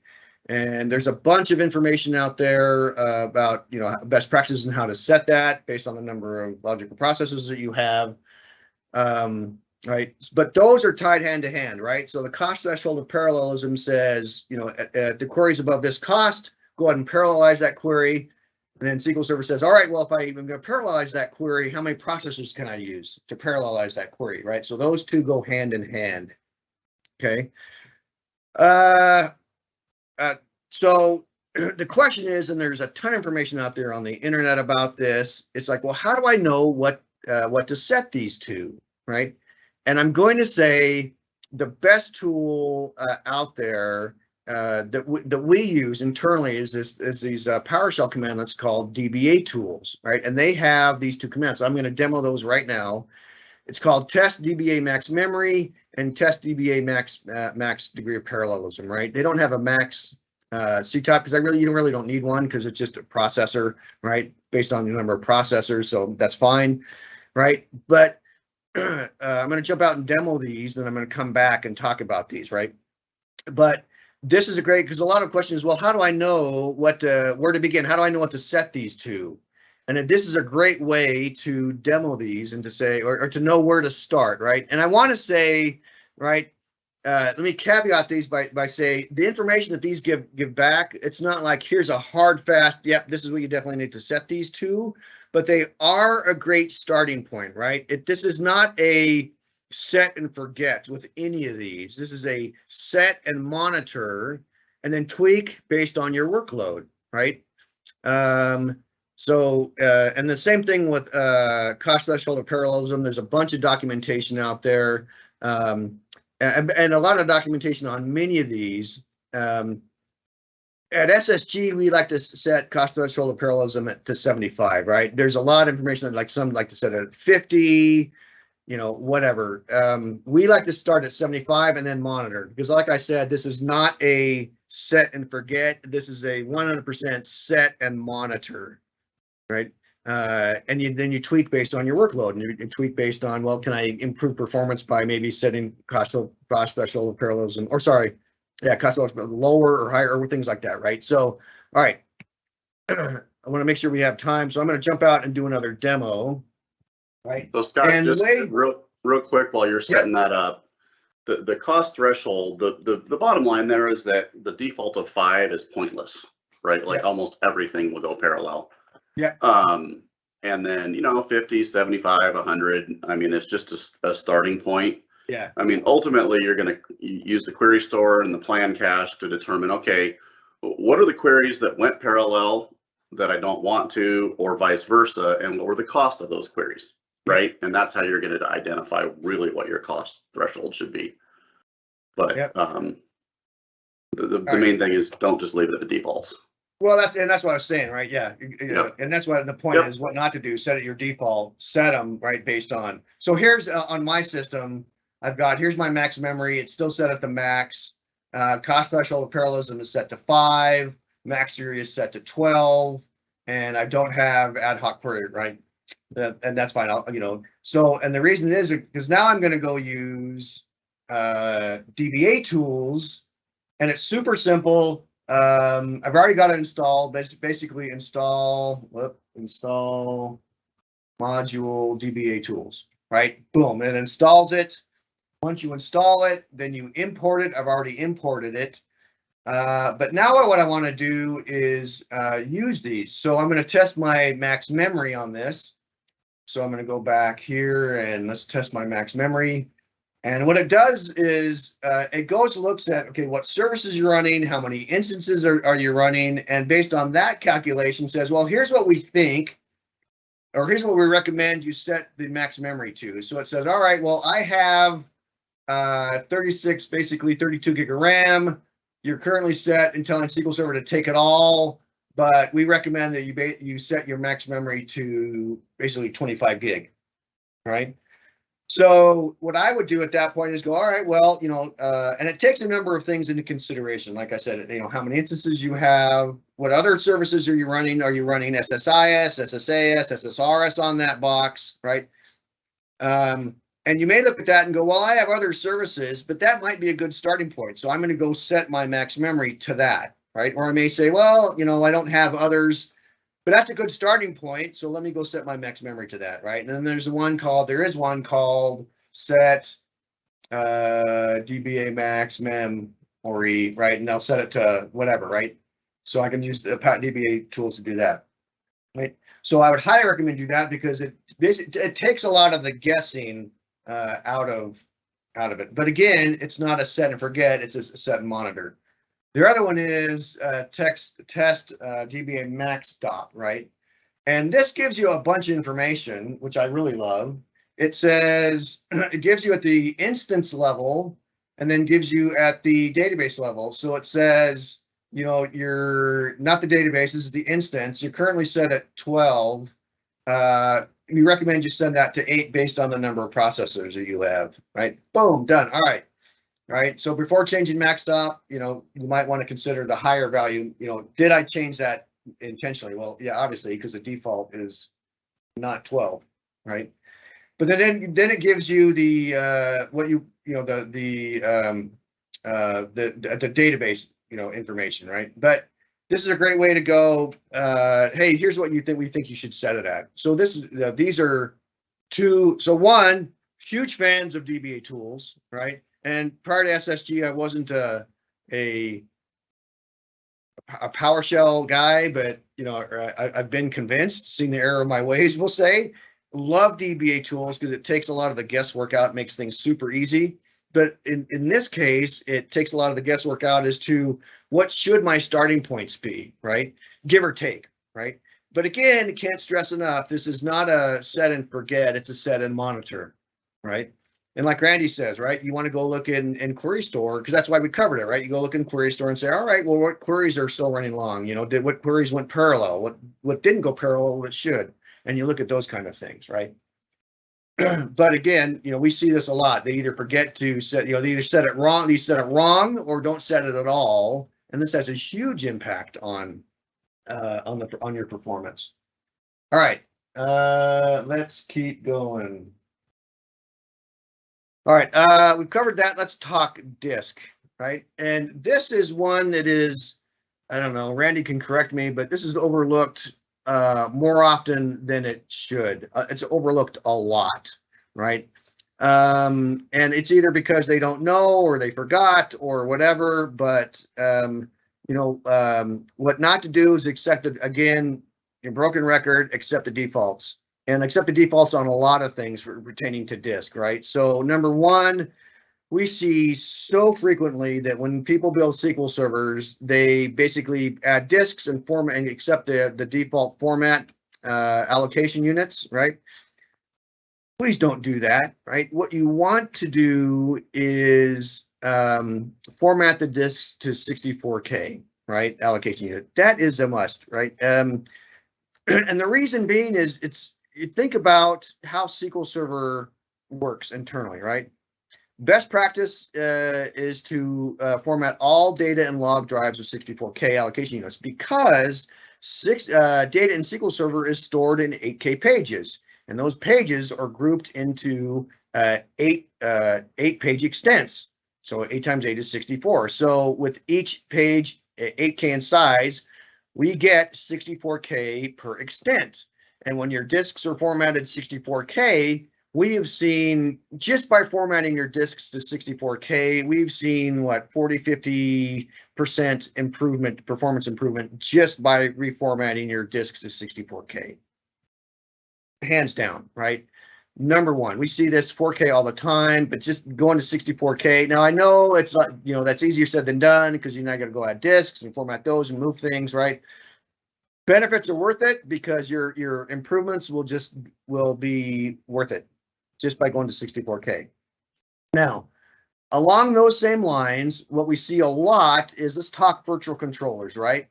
And there's a bunch of information out there about, best practices and how to set that based on the number of logical processes that you have, right? But those are tied hand to hand, right? So the cost threshold of parallelism says, if the query is above this cost, go ahead and parallelize that query. And then SQL Server says, all right, well, if I'm going to parallelize that query, how many processors can I use to parallelize that query, right? So those two go hand in hand, okay? So the question is, and there's a ton of information out there on the internet about this, it's like, well, how do I know what to set these to, right? And I'm going to say the best tool out there that we use internally is these PowerShell commandlets called DBA tools, right? And they have these two commands. So I'm going to demo those right now. It's called test DBA max memory and test DBA max degree of parallelism, right? They don't have a max CTOP because you really don't need one because it's just a processor, right? Based on the number of processors, so that's fine, right? But I'm going to jump out and demo these, then I'm going to come back and talk about these, right? But this is a great, because a lot of questions, well, how do I know where to begin? How do I know what to set these to? And this is a great way to demo these and to say, or to know where to start, right? And I want to say, right, let me caveat these by saying the information that these give back, it's not like here's a hard, fast, yep, this is what you definitely need to set these to, but they are a great starting point, right? This is not a set and forget with any of these. This is a set and monitor and then tweak based on your workload, right? And the same thing with cost threshold of parallelism. There's a bunch of documentation out there, and a lot of documentation on many of these. At SSG, we like to set cost threshold of parallelism to 75, right? There's a lot of information, like some like to set it at 50, whatever. We like to start at 75 and then monitor, because like I said, this is not a set and forget. This is a 100% set and monitor, right? And then you tweak based on your workload, and you tweak based on, well, can I improve performance by maybe setting cost threshold of parallelism, or sorry, yeah, cost threshold lower or higher, or things like that, right? So, all right, I want to make sure we have time, so I'm going to jump out and do another demo. Right. So Scott, just real quick while you're setting that up, the cost threshold, the bottom line there is that the default of 5 is pointless, right? Like almost everything will go parallel. Yeah. And then 50, 75, 100. I mean, it's just a starting point. Yeah. I mean, ultimately, you're going to use the query store and the plan cache to determine, okay, what are the queries that went parallel that I don't want to, or vice versa, and what were the cost of those queries? Right, and that's how you're going to identify really what your cost threshold should be. But the main thing is don't just leave it at the defaults. Well, that's what I was saying, right? Yeah, and that's what the point is. What not to do: set it your default, set them right based on. So here's on my system, here's my max memory. It's still set at the max. Cost threshold of parallelism is set to 5. Max degree is set to 12, and I don't have ad hoc query, right? And that's fine. So, and the reason is because now I'm going to go use DBA tools, and it's super simple. I've already got it installed. Basically, install module DBA tools, right? Boom, it installs it. Once you install it, then you import it. I've already imported it. But now what I want to do is use these. So I'm going to test my max memory on this. So I'm going to go back here and let's test my max memory. And what it does is it goes and looks at, okay, what services you're running, how many instances are you running, and based on that calculation says, well, here's what we think, or here's what we recommend you set the max memory to. So it says, all right, well, I have 36, basically 32 gig of RAM. You're currently set in telling SQL Server to take it all, but we recommend that you set your max memory to basically 25 gig, right? So what I would do at that point is go, all right, well, and it takes a number of things into consideration. Like I said, how many instances you have, what other services are you running? Are you running SSIS, SSAS, SSRS on that box, right? And you may look at that and go, well, I have other services, but that might be a good starting point. So I'm going to go set my max memory to that, right? Or I may say, well, I don't have others, but that's a good starting point. So let me go set my max memory to that, right? And then there is one called set DBA max memory, right? And I'll set it to whatever, right? So I can use the DBA tools to do that, right? So I would highly recommend you do that because it takes a lot of the guessing out of it. But again, it's not a set and forget, it's a set and monitor. The other one is test DBA max stop, right? And this gives you a bunch of information, which I really love. It says, it gives you at the instance level and then gives you at the database level. So it says, you're not the database, this is the instance. You're currently set at 12. We recommend you send that to 8 based on the number of processors that you have, right? Boom, done. All right. Right. So before changing max stop, you might want to consider the higher value. Did I change that intentionally? Well, yeah, obviously, because the default is not 12, right? But then it gives you the the database information, right? But this is a great way to go. Hey, here's what we think you should set it at. So these are two. So one, huge fans of DBA tools, right? And prior to SSG, I wasn't a PowerShell guy, but I've been convinced, seen the error of my ways, we'll say. Love DBA tools because it takes a lot of the guesswork out, makes things super easy. But in this case, it takes a lot of the guesswork out as to what should my starting points be, right? Give or take, right? But again, can't stress enough, this is not a set and forget, it's a set and monitor, right? And like Randy says, right, you want to go look in Query Store, because that's why we covered it, right? You go look in Query Store and say, all right, well, what queries are still running long? What queries went parallel? What didn't go parallel, what should? And you look at those kind of things, right? But again, we see this a lot. They either forget to set, they either set it wrong, or don't set it at all. And this has a huge impact on your performance. All right, let's keep going. All right, we've covered that. Let's talk disk, right? And this is one that is, I don't know, Randy can correct me, but this is overlooked more often than it should. It's overlooked a lot, right? And it's either because they don't know or they forgot or whatever, but what not to do is accept it, again, your broken record, accept the defaults. And accept the defaults on a lot of things pertaining to disk, right? So number one, we see so frequently that when people build SQL servers, they basically add disks and format and accept the default format allocation units, right? Please don't do that, right? What you want to do is format the disks to 64K, right? Allocation unit. That is a must, right? And the reason being is you think about how SQL Server works internally, right? Best practice is to format all data and log drives with 64K allocation units because data in SQL Server is stored in 8K pages, and those pages are grouped into 8-page extents. So 8 times 8 is 64. So with each page 8K in size, we get 64K per extent. And when your disks are formatted 64K, we have seen, just by formatting your disks to 64K, we've seen what, 40-50% improvement, performance improvement, just by reformatting your disks to 64K. Hands down, right? Number one, we see this 4K all the time, but just going to 64K. Now I know it's not, that's easier said than done, because you're not going to go add disks and format those and move things, right? Benefits are worth it because your improvements will be worth it just by going to 64K. Now, along those same lines, what we see a lot is, let's talk virtual controllers, right?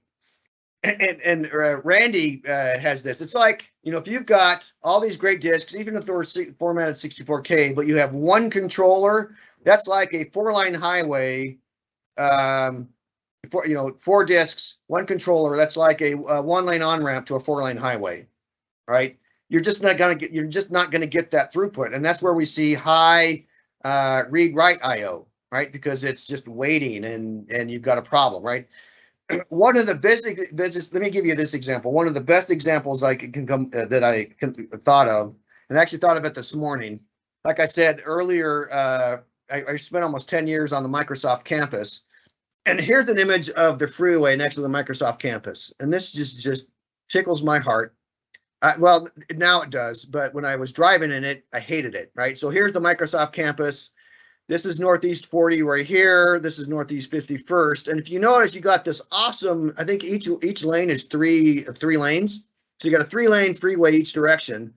And Randy has this. It's like, if you've got all these great disks, even if they're formatted 64K, but you have one controller, that's like a 4-line highway. 4 disks, one controller. That's like a 1-lane on-ramp to a 4-line highway, right? You're just not gonna get that throughput, and that's where we see high read-write I/O, right? Because it's just waiting, and you've got a problem, right? One of the best business. Let me give you this example. One of the best examples I thought of, and actually thought of it this morning. Like I said earlier, I spent almost 10 years on the Microsoft campus, and here's an image of the freeway next to the Microsoft campus, and this just tickles my heart. Well, now it does, but when I was driving in it, I hated it, right? So here's the Microsoft campus. This is Northeast 40 right here. This is Northeast 51st. And if you notice, you got this awesome, I think each lane is three lanes. So you got a 3-lane freeway each direction.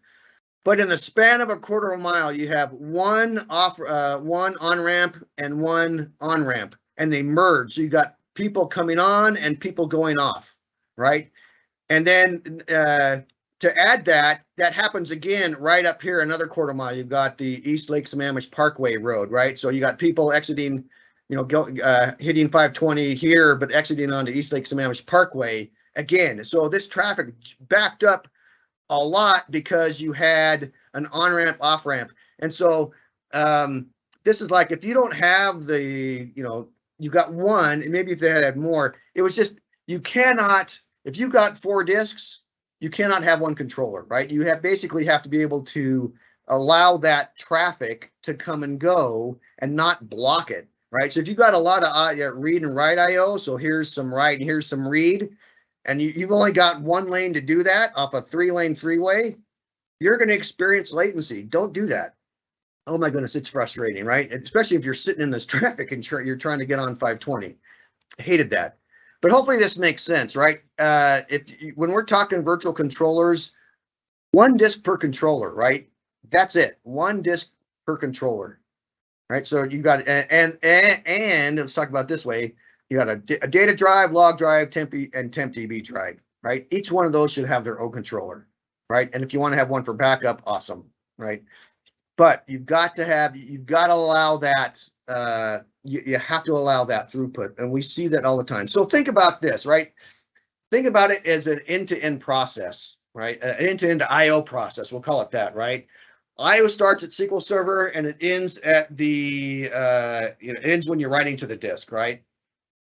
But in the span of a quarter of a mile, you have one on-ramp and one on-ramp, and they merge. So you got people coming on and people going off, right? And then to add that happens again right up here, another quarter mile. You've got the East Lake Sammamish Parkway Road, right? So you got people exiting, hitting 520 here, but exiting onto East Lake Sammamish Parkway again. So this traffic backed up a lot because you had an on-ramp, off-ramp. And so this is like, if you don't have you got one, and maybe if they had more, it was just, you cannot, if you got 4 disks, you cannot have one controller, right? You basically have to be able to allow that traffic to come and go and not block it, right? So if you've got a lot of read and write I/O, so here's some write and here's some read, and you've only got one lane to do that off a 3-lane freeway, you're going to experience latency. Don't do that. Oh my goodness, it's frustrating, right? Especially if you're sitting in this traffic and you're trying to get on 520. I hated that. But hopefully this makes sense, right? When we're talking virtual controllers, 1 disk per controller, right? That's it. 1 disk per controller, right? So you got, and let's talk about it this way. You got a data drive, log drive, and tempdb drive, right? Each one of those should have their own controller, right? And if you want to have one for backup, awesome, right? But you've got to allow that. You have to allow that throughput, and we see that all the time. So think about this, right? Think about it as an end-to-end process, right? An end-to-end I/O process, we'll call it that, right? I/O starts at SQL Server and it ends at the it ends when you're writing to the disk, right?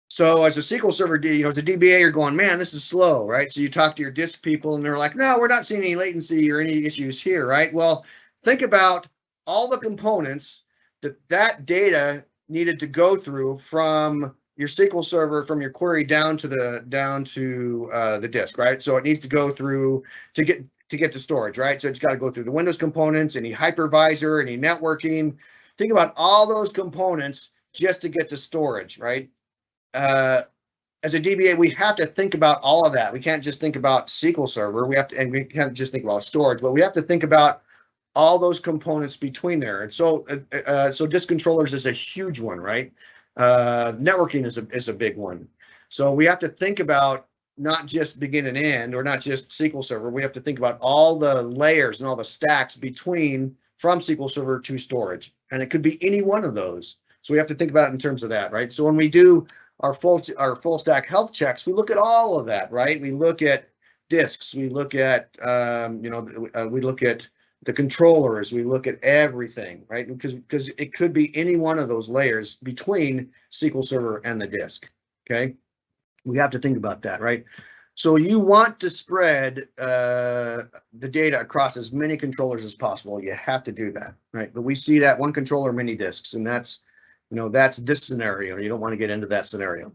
So as a SQL Server, as a DBA, you're going, man, this is slow, right? So you talk to your disk people and they're like, no, we're not seeing any latency or any issues here, right? Well, think about all the components that data needed to go through from your SQL Server, from your query down to the disk, right? So it needs to go through to get to storage, right? So it's got to go through the Windows components, any hypervisor, any networking. Think about all those components just to get to storage, right? As a DBA, we have to think about all of that. We can't just think about SQL Server. We can't just think about storage, but we have to think about all those components between there. And so, so disk controllers is a huge one, right? Networking is a big one. So we have to think about not just begin and end, or not just SQL Server. We have to think about all the layers and all the stacks from SQL Server to storage. And it could be any one of those. So we have to think about it in terms of that, right? So when we do our full stack health checks, we look at all of that, right? We look at disks, we look at we look at the controllers, we look at everything, right? Because it could be any one of those layers between SQL Server and the disk. Okay, we have to think about that, right? So you want to spread the data across as many controllers as possible. You have to do that, right? But we see that one controller, many disks, and that's, that's this scenario. You don't want to get into that scenario.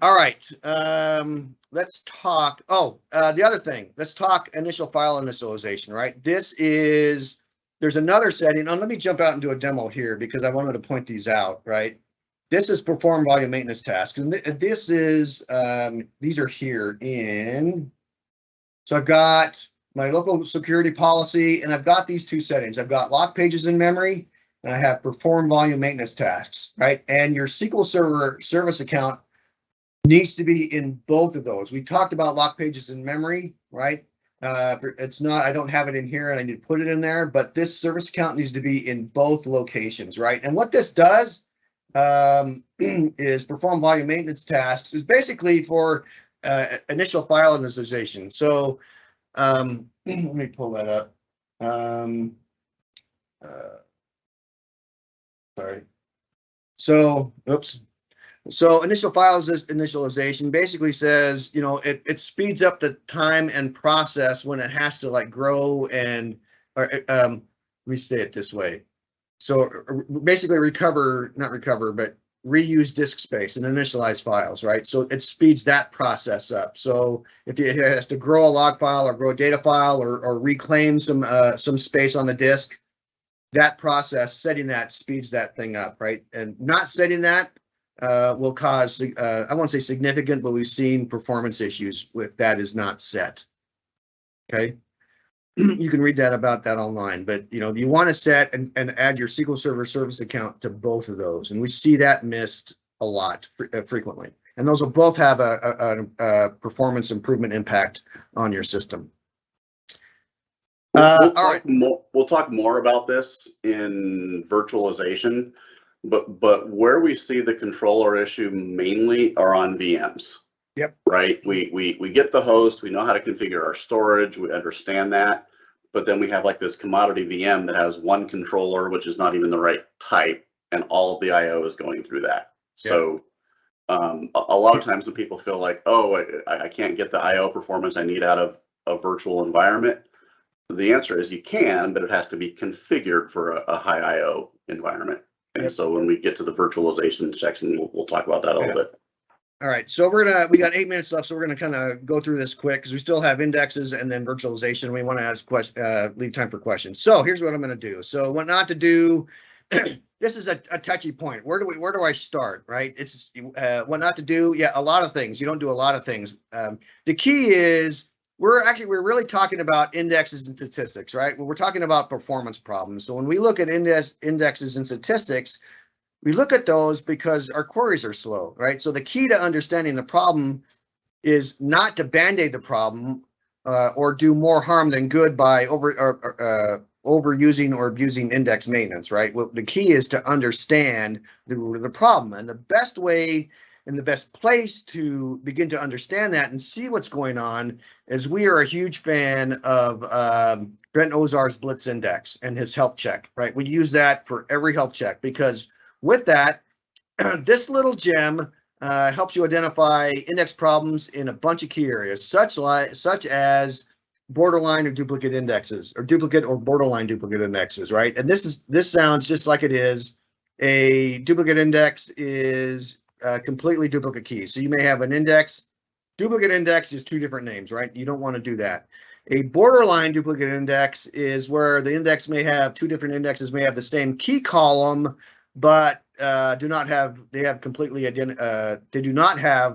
All right, let's talk. The other thing, let's talk initial file initialization, right? There's another setting. Let me jump out and do a demo here because I wanted to point these out, right? This is perform volume maintenance tasks. And this is, these are here in, so I've got my local security policy and I've got these two settings. I've got lock pages in memory and I have perform volume maintenance tasks, right? And your SQL Server service account needs to be in both of those. We talked about lock pages in memory, right? It's not, I don't have it in here and I need to put it in there, but this service account needs to be in both locations, right? And what this does is perform volume maintenance tasks is basically for initial file initialization. So let me pull that up. Sorry. So, oops. So initial file initialization basically says, it speeds up the time and process when it has to like grow and, let me say it this way. So basically not recover, but reuse disk space and initialize files, right? So it speeds that process up. So if it has to grow a log file or grow a data file or reclaim some space on the disk, that process, setting that speeds that thing up, right? And not setting that will cause, I won't say significant, but we've seen performance issues if that is not set. Okay. You can read that about that online, but you want to set and add your SQL Server service account to both of those. And we see that missed a lot frequently. And those will both have a performance improvement impact on your system. We'll all talk more about this in virtualization, but where we see the controller issue mainly are on VMs. Yep. Right. We get the host. We know how to configure our storage. We understand that. But then we have like this commodity VM that has one controller, which is not even the right type, and all of the I/O is going through that. Yep. So a lot of times when people feel like, oh, I can't get the I/O performance I need out of a virtual environment, the answer is you can, but it has to be configured for a high I/O environment. And Yep. So when we get to the virtualization section, we'll talk about that a little bit. All right, so we got 8 minutes left, so we're gonna kind of go through this quick because we still have indexes and then virtualization. We want to ask leave time for questions. So here's what I'm gonna do. So what not to do. This is a touchy point. Where do I start? Right? It's what not to do. Yeah, a lot of things. You don't do a lot of things. The key is we're really talking about indexes and statistics, right? Well, we're talking about performance problems. So when we look at indexes and statistics, we look at those because our queries are slow, right? So the key to understanding the problem is not to band-aid the problem or do more harm than good by overusing or abusing index maintenance, right? Well, the key is to understand the root of the problem. And the best way and the best place to begin to understand that and see what's going on is we are a huge fan of Brent Ozar's Blitz Index and his health check, right? We use that for every health check because with that, this little gem helps you identify index problems in a bunch of key areas, such as borderline or duplicate indexes, or duplicate or borderline duplicate indexes, right? And this sounds just like it is. A duplicate index is completely duplicate keys. So you may have an index. Duplicate index is two different names, right? You don't want to do that. A borderline duplicate index is where the index may have two different indexes, may have the same key column, but they do not have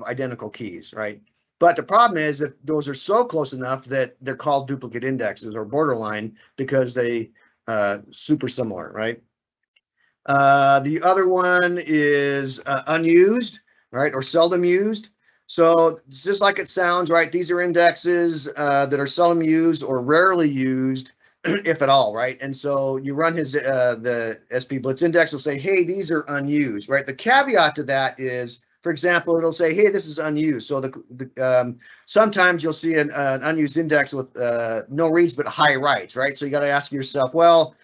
identical keys, right? But the problem is that those are so close enough that they're called duplicate indexes or borderline because they super similar, right? The other one is unused, right, or seldom used. So it's just like it sounds, right? These are indexes that are seldom used or rarely used, if at all, right? And so you run the SP Blitz Index will say, hey, these are unused, right? The caveat to that is, for example, it'll say, hey, this is unused. So sometimes you'll see an unused index with no reads but high writes, right? So you got to ask yourself, well,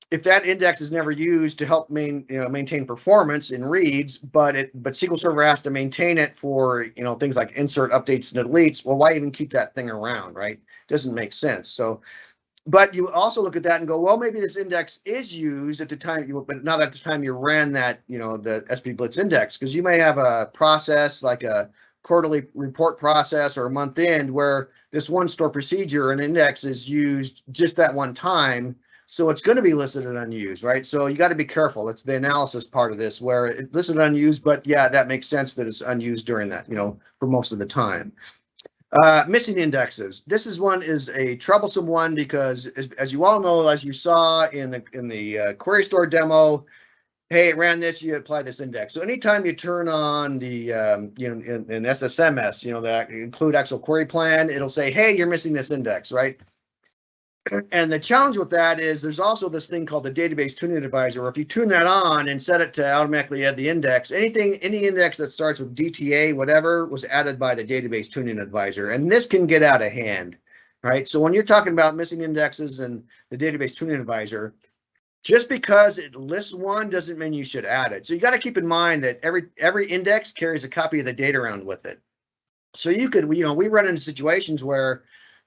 if that index is never used to help maintain performance in reads, but SQL Server has to maintain it for things like insert, updates, and deletes, well, why even keep that thing around, right? Doesn't make sense. So, but you also look at that and go, well, maybe this index is used at the time, but not at the time you ran that, the SP Blitz index, because you may have a process like a quarterly report process or a month end where this one store procedure and index is used just that one time. So it's going to be listed and unused, right? So you got to be careful. It's the analysis part of this where it's listed unused, but yeah, that makes sense that it's unused during that, for most of the time. Missing indexes. This is a troublesome one because as you all know, as you saw in the query store demo, hey, it ran this, you apply this index. So anytime you turn on the, in SSMS, that include actual query plan, it'll say, hey, you're missing this index, right? And the challenge with that is there's also this thing called the database tuning advisor, where if you tune that on and set it to automatically add the index, any index that starts with DTA, whatever, was added by the database tuning advisor. And this can get out of hand, right? So when you're talking about missing indexes and the database tuning advisor, just because it lists one doesn't mean you should add it. So you got to keep in mind that every index carries a copy of the data around with it. So you could, we run into situations where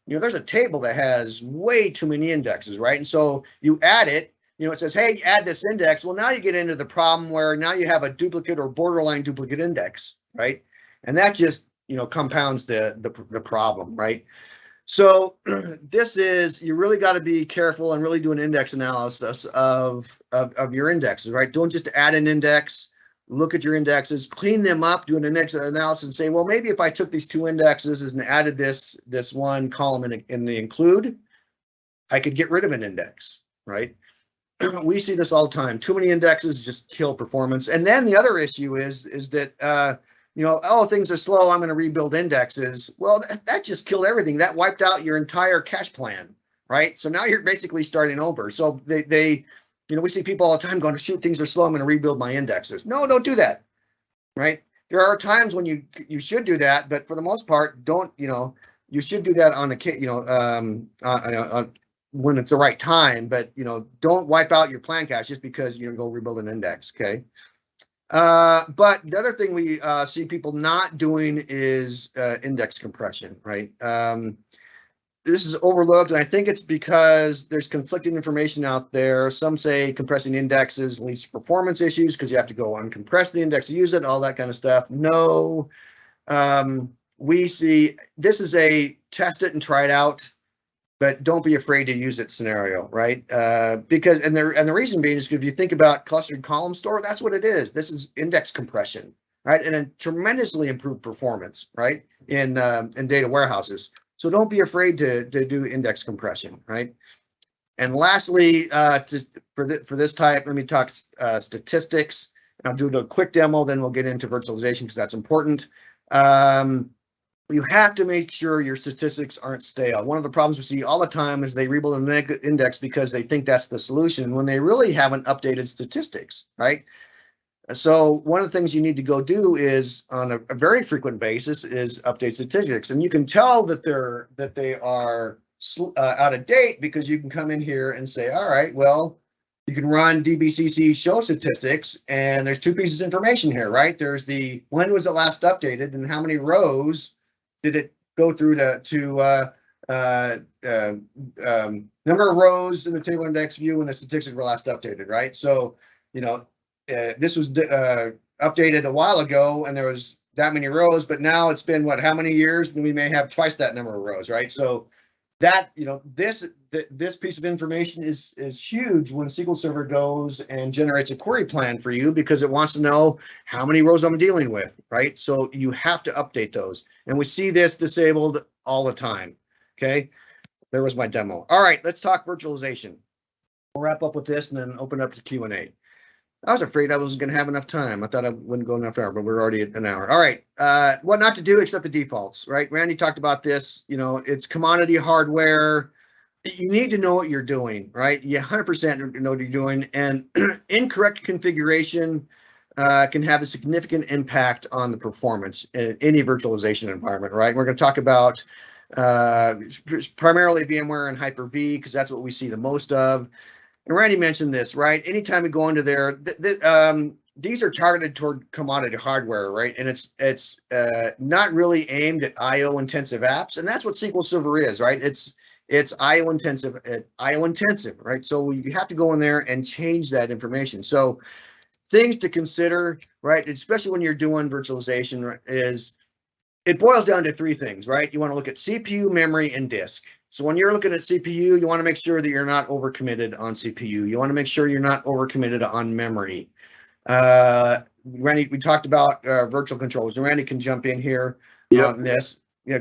there's a table that has way too many indexes, right? And so you add it, it says, hey, add this index. Well, now you get into the problem where now you have a duplicate or borderline duplicate index, right? And that just, compounds the problem, right? So this is, you really got to be careful and really do an index analysis of your indexes, right? Don't just add an index. Look at your indexes, clean them up, do an index analysis and say, well, maybe if I took these two indexes and added this one column in the include, I could get rid of an index, right? We see this all the time. Too many indexes just kill performance. And then the other issue is that, oh, things are slow, I'm going to rebuild indexes. Well, that just killed everything. That wiped out your entire cache plan, right? So now you're basically starting over. So we see people all the time going, shoot, things are slow, I'm going to rebuild my indexes. No, don't do that, right? There are times when you should do that, but for the most part, don't, you should do that on when it's the right time, but, don't wipe out your plan cache just because you're going to go rebuild an index, okay? But the other thing we see people not doing is index compression, right? This is overlooked, and I think it's because there's conflicting information out there. Some say compressing indexes leads to performance issues because you have to go uncompress the index to use it, all that kind of stuff. No, we see this is a test it and try it out, but don't be afraid to use it scenario, right? Because the reason being is if you think about clustered column store, that's what it is. This is index compression, right? And a tremendously improved performance, right? In data warehouses. So don't be afraid to do index compression, right? And lastly, for this type, let me talk statistics. I'll do a quick demo, then we'll get into virtualization because that's important. You have to make sure your statistics aren't stale. One of the problems we see all the time is they rebuild an index because they think that's the solution when they really haven't updated statistics, right? So one of the things you need to go do is on a very frequent basis is update statistics, and you can tell that they are out of date because you can come in here and say, all right, well, you can run dbcc show statistics, and there's two pieces of information here, right? There's the when was it last updated and how many rows did it go through to number of rows in the table index view when the statistics were last updated, right? So, this was updated a while ago and there was that many rows, but now it's been how many years, and we may have twice that number of rows, right? So that, this piece of information is huge when SQL Server goes and generates a query plan for you because it wants to know how many rows I'm dealing with, right? So you have to update those. And we see this disabled all the time, okay? There was my demo. All right, let's talk virtualization. We'll wrap up with this and then open up to Q&A. I was afraid I wasn't going to have enough time. I thought I wouldn't go enough hour, but we're already at an hour. All right. What not to do except the defaults, right? Randy talked about this. It's commodity hardware. You need to know what you're doing, right? You 100% know what you're doing. And incorrect configuration can have a significant impact on the performance in any virtualization environment, right? We're going to talk about primarily VMware and Hyper-V because that's what we see the most of. and Randy mentioned this, right? Anytime we go into there, these are targeted toward commodity hardware, right? And it's not really aimed at IO intensive apps, and that's what SQL Server is, right? It's IO intensive, right? So you have to go in there and change that information. So things to consider, right? Especially when you're doing virtualization, is it boils down to three things, right? You want to look at CPU, memory, and disk. So when you're looking at CPU, you want to make sure that you're not overcommitted on CPU. You want to make sure you're not overcommitted on memory. Randy, we talked about virtual controllers. Randy can jump in here on this. Yeah,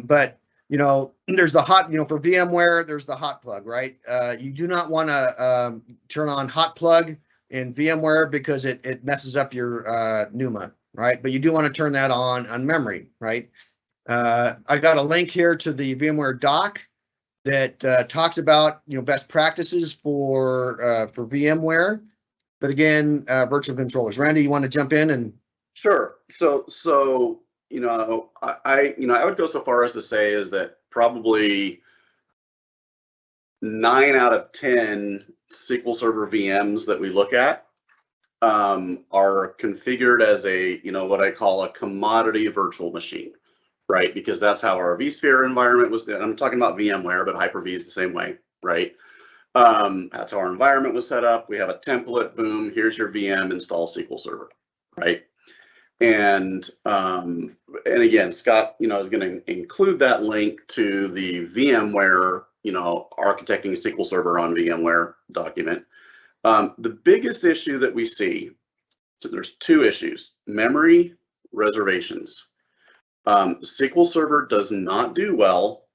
but there's the hot, for VMware, there's the hot plug, right? You do not want to turn on hot plug in VMware because it messes up your NUMA, right? But you do want to turn that on memory, right? I got a link here to the VMware doc that talks about best practices for VMware. But again, virtual controllers. Randy, you want to jump in and? Sure. So I would go so far as to say is that probably 9 out of 10 SQL Server VMs that we look at are configured as a what I call a commodity virtual machine, right? Because that's how our vSphere environment was. I'm talking about VMware, but Hyper-V is the same way, right? That's how our environment was set up. We have a template, boom, here's your VM, install SQL Server, right? And again, Scott, is going to include that link to the VMware, architecting SQL Server on VMware document. The biggest issue that we see, so there's two issues: memory reservations. SQL Server does not do well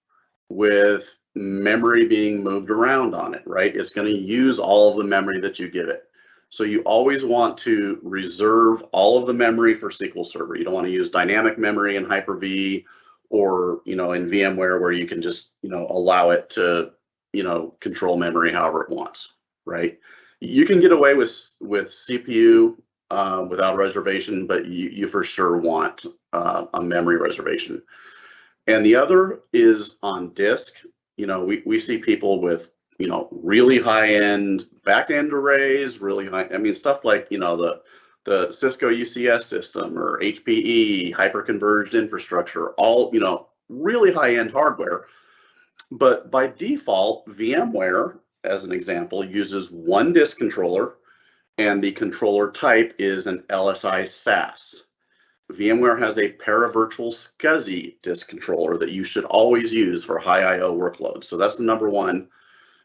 with memory being moved around on it, right? It's going to use all of the memory that you give it. So you always want to reserve all of the memory for SQL Server. You don't want to use dynamic memory in Hyper-V or, in VMware where you can just, allow it to, control memory however it wants, right? You can get away with CPU without reservation, but you for sure want a memory reservation. And the other is on disk. We see people with, really high-end back-end arrays, really high, stuff like, the Cisco UCS system or HPE, hyper-converged infrastructure, all, really high-end hardware. But by default, VMware, as an example, uses one disk controller, and the controller type is an LSI SAS. VMware has a paravirtual SCSI disk controller that you should always use for high I/O workloads. So that's the number one.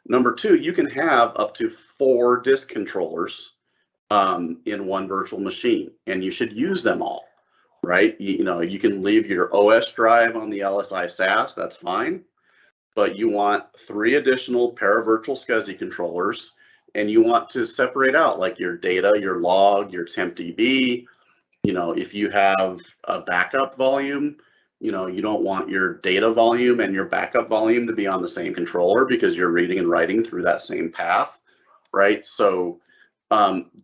Number two, you can have up to 4 disk controllers in one virtual machine, and you should use them all, right? You can leave your OS drive on the LSI SAS, that's fine, but you want 3 additional paravirtual SCSI controllers, and you want to separate out like your data, your log, your tempdb. If you have a backup volume, you don't want your data volume and your backup volume to be on the same controller because you're reading and writing through that same path, right? So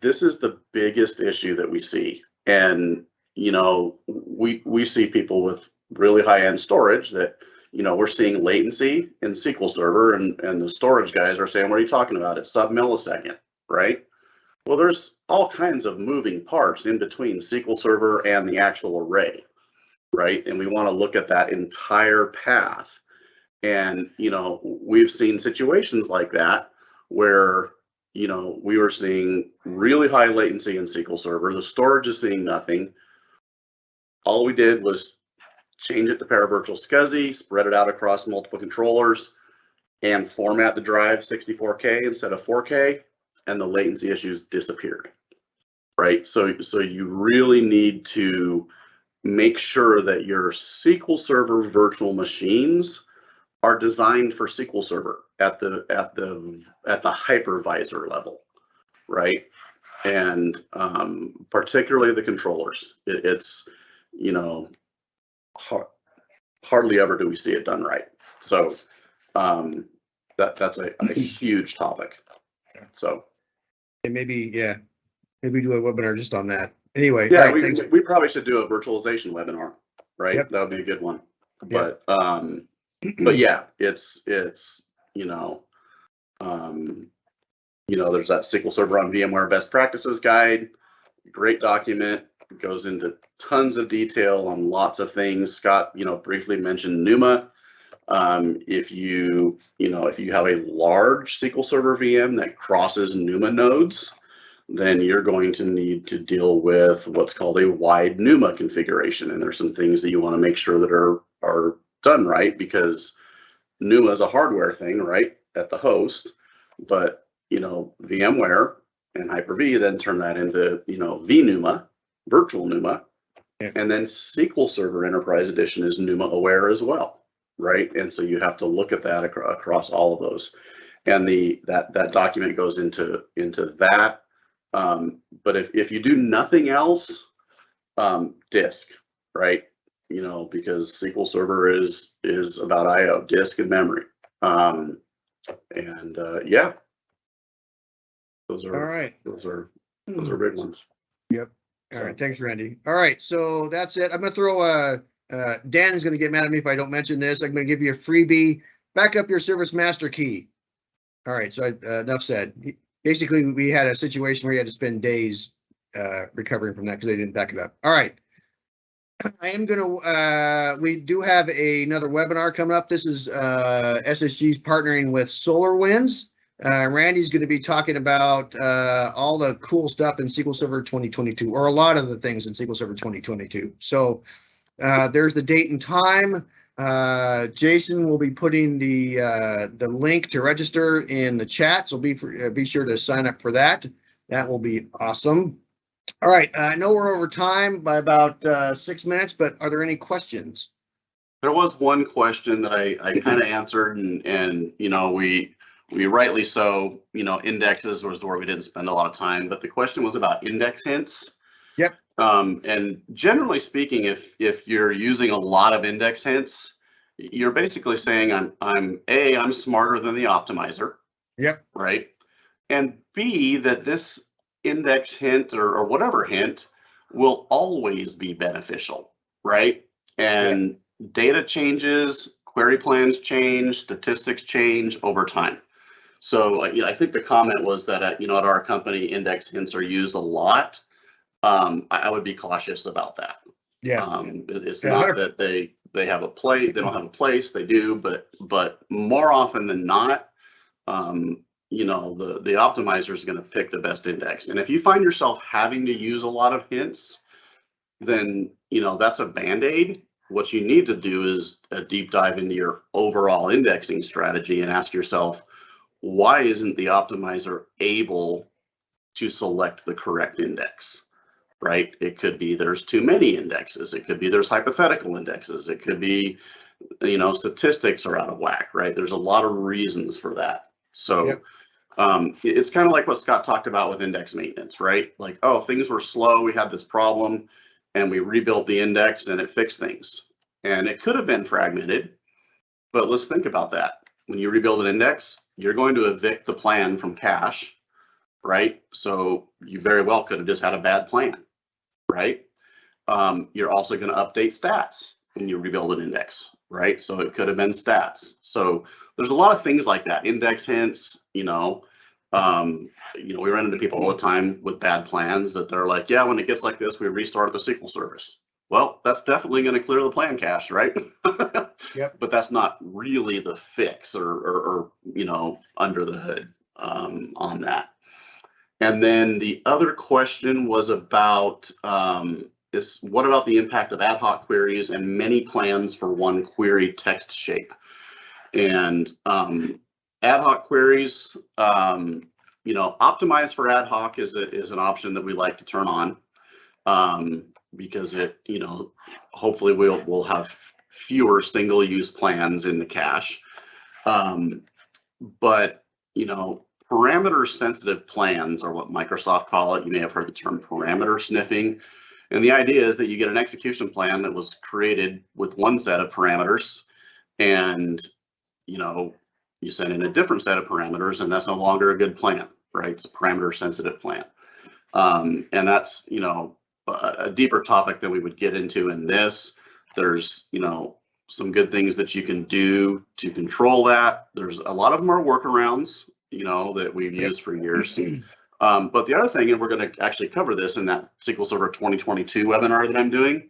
this is the biggest issue that we see. And, we see people with really high-end storage that, we're seeing latency in SQL Server, and the storage guys are saying, what are you talking about? It's sub-millisecond, right? Well, there's all kinds of moving parts in between SQL Server and the actual array, right? And we want to look at that entire path. And, we've seen situations like that where, we were seeing really high latency in SQL Server. The storage is seeing nothing. All we did was change it to paravirtual SCSI, spread it out across multiple controllers, and format the drive 64K instead of 4K, and the latency issues disappeared, right? So you really need to make sure that your SQL Server virtual machines are designed for SQL Server at the hypervisor level, right? And particularly the controllers. It's hardly ever do we see it done right. So that's a huge topic. So maybe do a webinar just on that. Anyway, yeah, right, we probably should do a virtualization webinar, right? Yep. That would be a good one. Yep. But yeah, it's there's that SQL Server on VMware Best Practices Guide, great document. It goes into tons of detail on lots of things. Scott, briefly mentioned NUMA. If you have a large SQL Server VM that crosses NUMA nodes, then you're going to need to deal with what's called a wide NUMA configuration. And there's some things that you want to make sure that are done right, because NUMA is a hardware thing, right, at the host. But, VMware and Hyper-V then turn that into, vNUMA, virtual NUMA. Yeah. And then SQL Server Enterprise Edition is NUMA aware as well, right? And so you have to look at that across all of those. And that document goes into that. But if you do nothing else, disk, right? Because SQL Server is about I/O, disk and memory. Yeah, those are All right. Those are big ones. Yep. All right. Thanks, Randy. All right. So that's it. I'm going to throw Dan is going to get mad at me if I don't mention this. I'm going to give you a freebie. Back up your service master key. All right. So enough said. Basically, we had a situation where you had to spend days recovering from that because they didn't back it up. All right. I am going to, we do have another webinar coming up. This is SSG's partnering with SolarWinds. Randy's going to be talking about all the cool stuff in SQL Server 2022, or a lot of the things in SQL Server 2022. So there's the date and time. Jason will be putting the link to register in the chat, so be sure to sign up for that. That will be awesome. All right, I know we're over time by about 6 minutes, but are there any questions? There was one question that I kind of answered, and we rightly so, indexes was where we didn't spend a lot of time, but the question was about index hints. Yep. And generally speaking, if you're using a lot of index hints, you're basically saying I'm smarter than the optimizer. Yep. Right. And B, that this index hint or whatever hint will always be beneficial, right? And data changes, query plans change, statistics change over time. So I think the comment was that at our company, index hints are used a lot. I would be cautious about that. Yeah. It's not that they have a place, they don't have a place, they do, but more often than not, the optimizer is going to pick the best index. And if you find yourself having to use a lot of hints, then that's a band-aid. What you need to do is a deep dive into your overall indexing strategy and ask yourself, why isn't the optimizer able to select the correct index? Right? It could be there's too many indexes. It could be there's hypothetical indexes. It could be, statistics are out of whack, right? There's a lot of reasons for that. So it's kind of like what Scott talked about with index maintenance, right? Like, oh, things were slow. We had this problem and we rebuilt the index and it fixed things. And it could have been fragmented, but let's think about that. When you rebuild an index, you're going to evict the plan from cache, right? So you very well could have just had a bad plan, right? You're also going to update stats when you rebuild an index, right? So it could have been stats. So there's a lot of things like that. Index hints, we run into people all the time with bad plans that they're like, yeah, when it gets like this, we restart the SQL service. Well, that's definitely going to clear the plan cache, right? Yep. But that's not really the fix or under the hood on that. And then the other question was about what about the impact of ad hoc queries and many plans for one query text shape? And ad hoc queries, optimize for ad hoc is an option that we like to turn on because it, hopefully we'll have fewer single-use plans in the cache. But parameter-sensitive plans are what Microsoft call it. You may have heard the term parameter sniffing. And the idea is that you get an execution plan that was created with one set of parameters, and you send in a different set of parameters, and that's no longer a good plan, right? It's a parameter-sensitive plan. And that's a deeper topic than we would get into in this. There's some good things that you can do to control that. There's a lot of them are workarounds. that we've used for years. But the other thing, and we're going to actually cover this in that SQL Server 2022 webinar that I'm doing.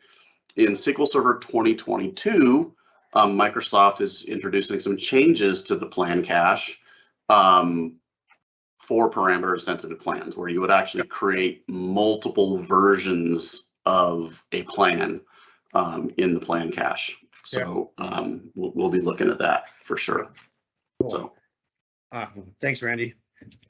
In SQL Server 2022, Microsoft is introducing some changes to the plan cache for parameter sensitive plans, where you would actually create multiple versions of a plan in the plan cache. So we'll be looking at that for sure. Cool. So thanks, Randy.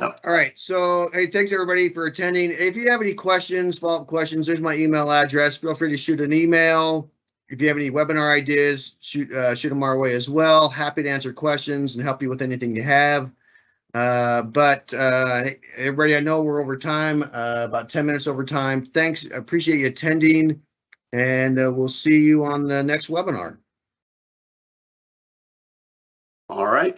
Yep. All right. So, hey, thanks everybody for attending. If you have any questions, follow-up questions, there's my email address. Feel free to shoot an email. If you have any webinar ideas, shoot them our way as well. Happy to answer questions and help you with anything you have. But everybody, I know we're over time, about 10 minutes over time. Thanks. I appreciate you attending, and we'll see you on the next webinar. All right.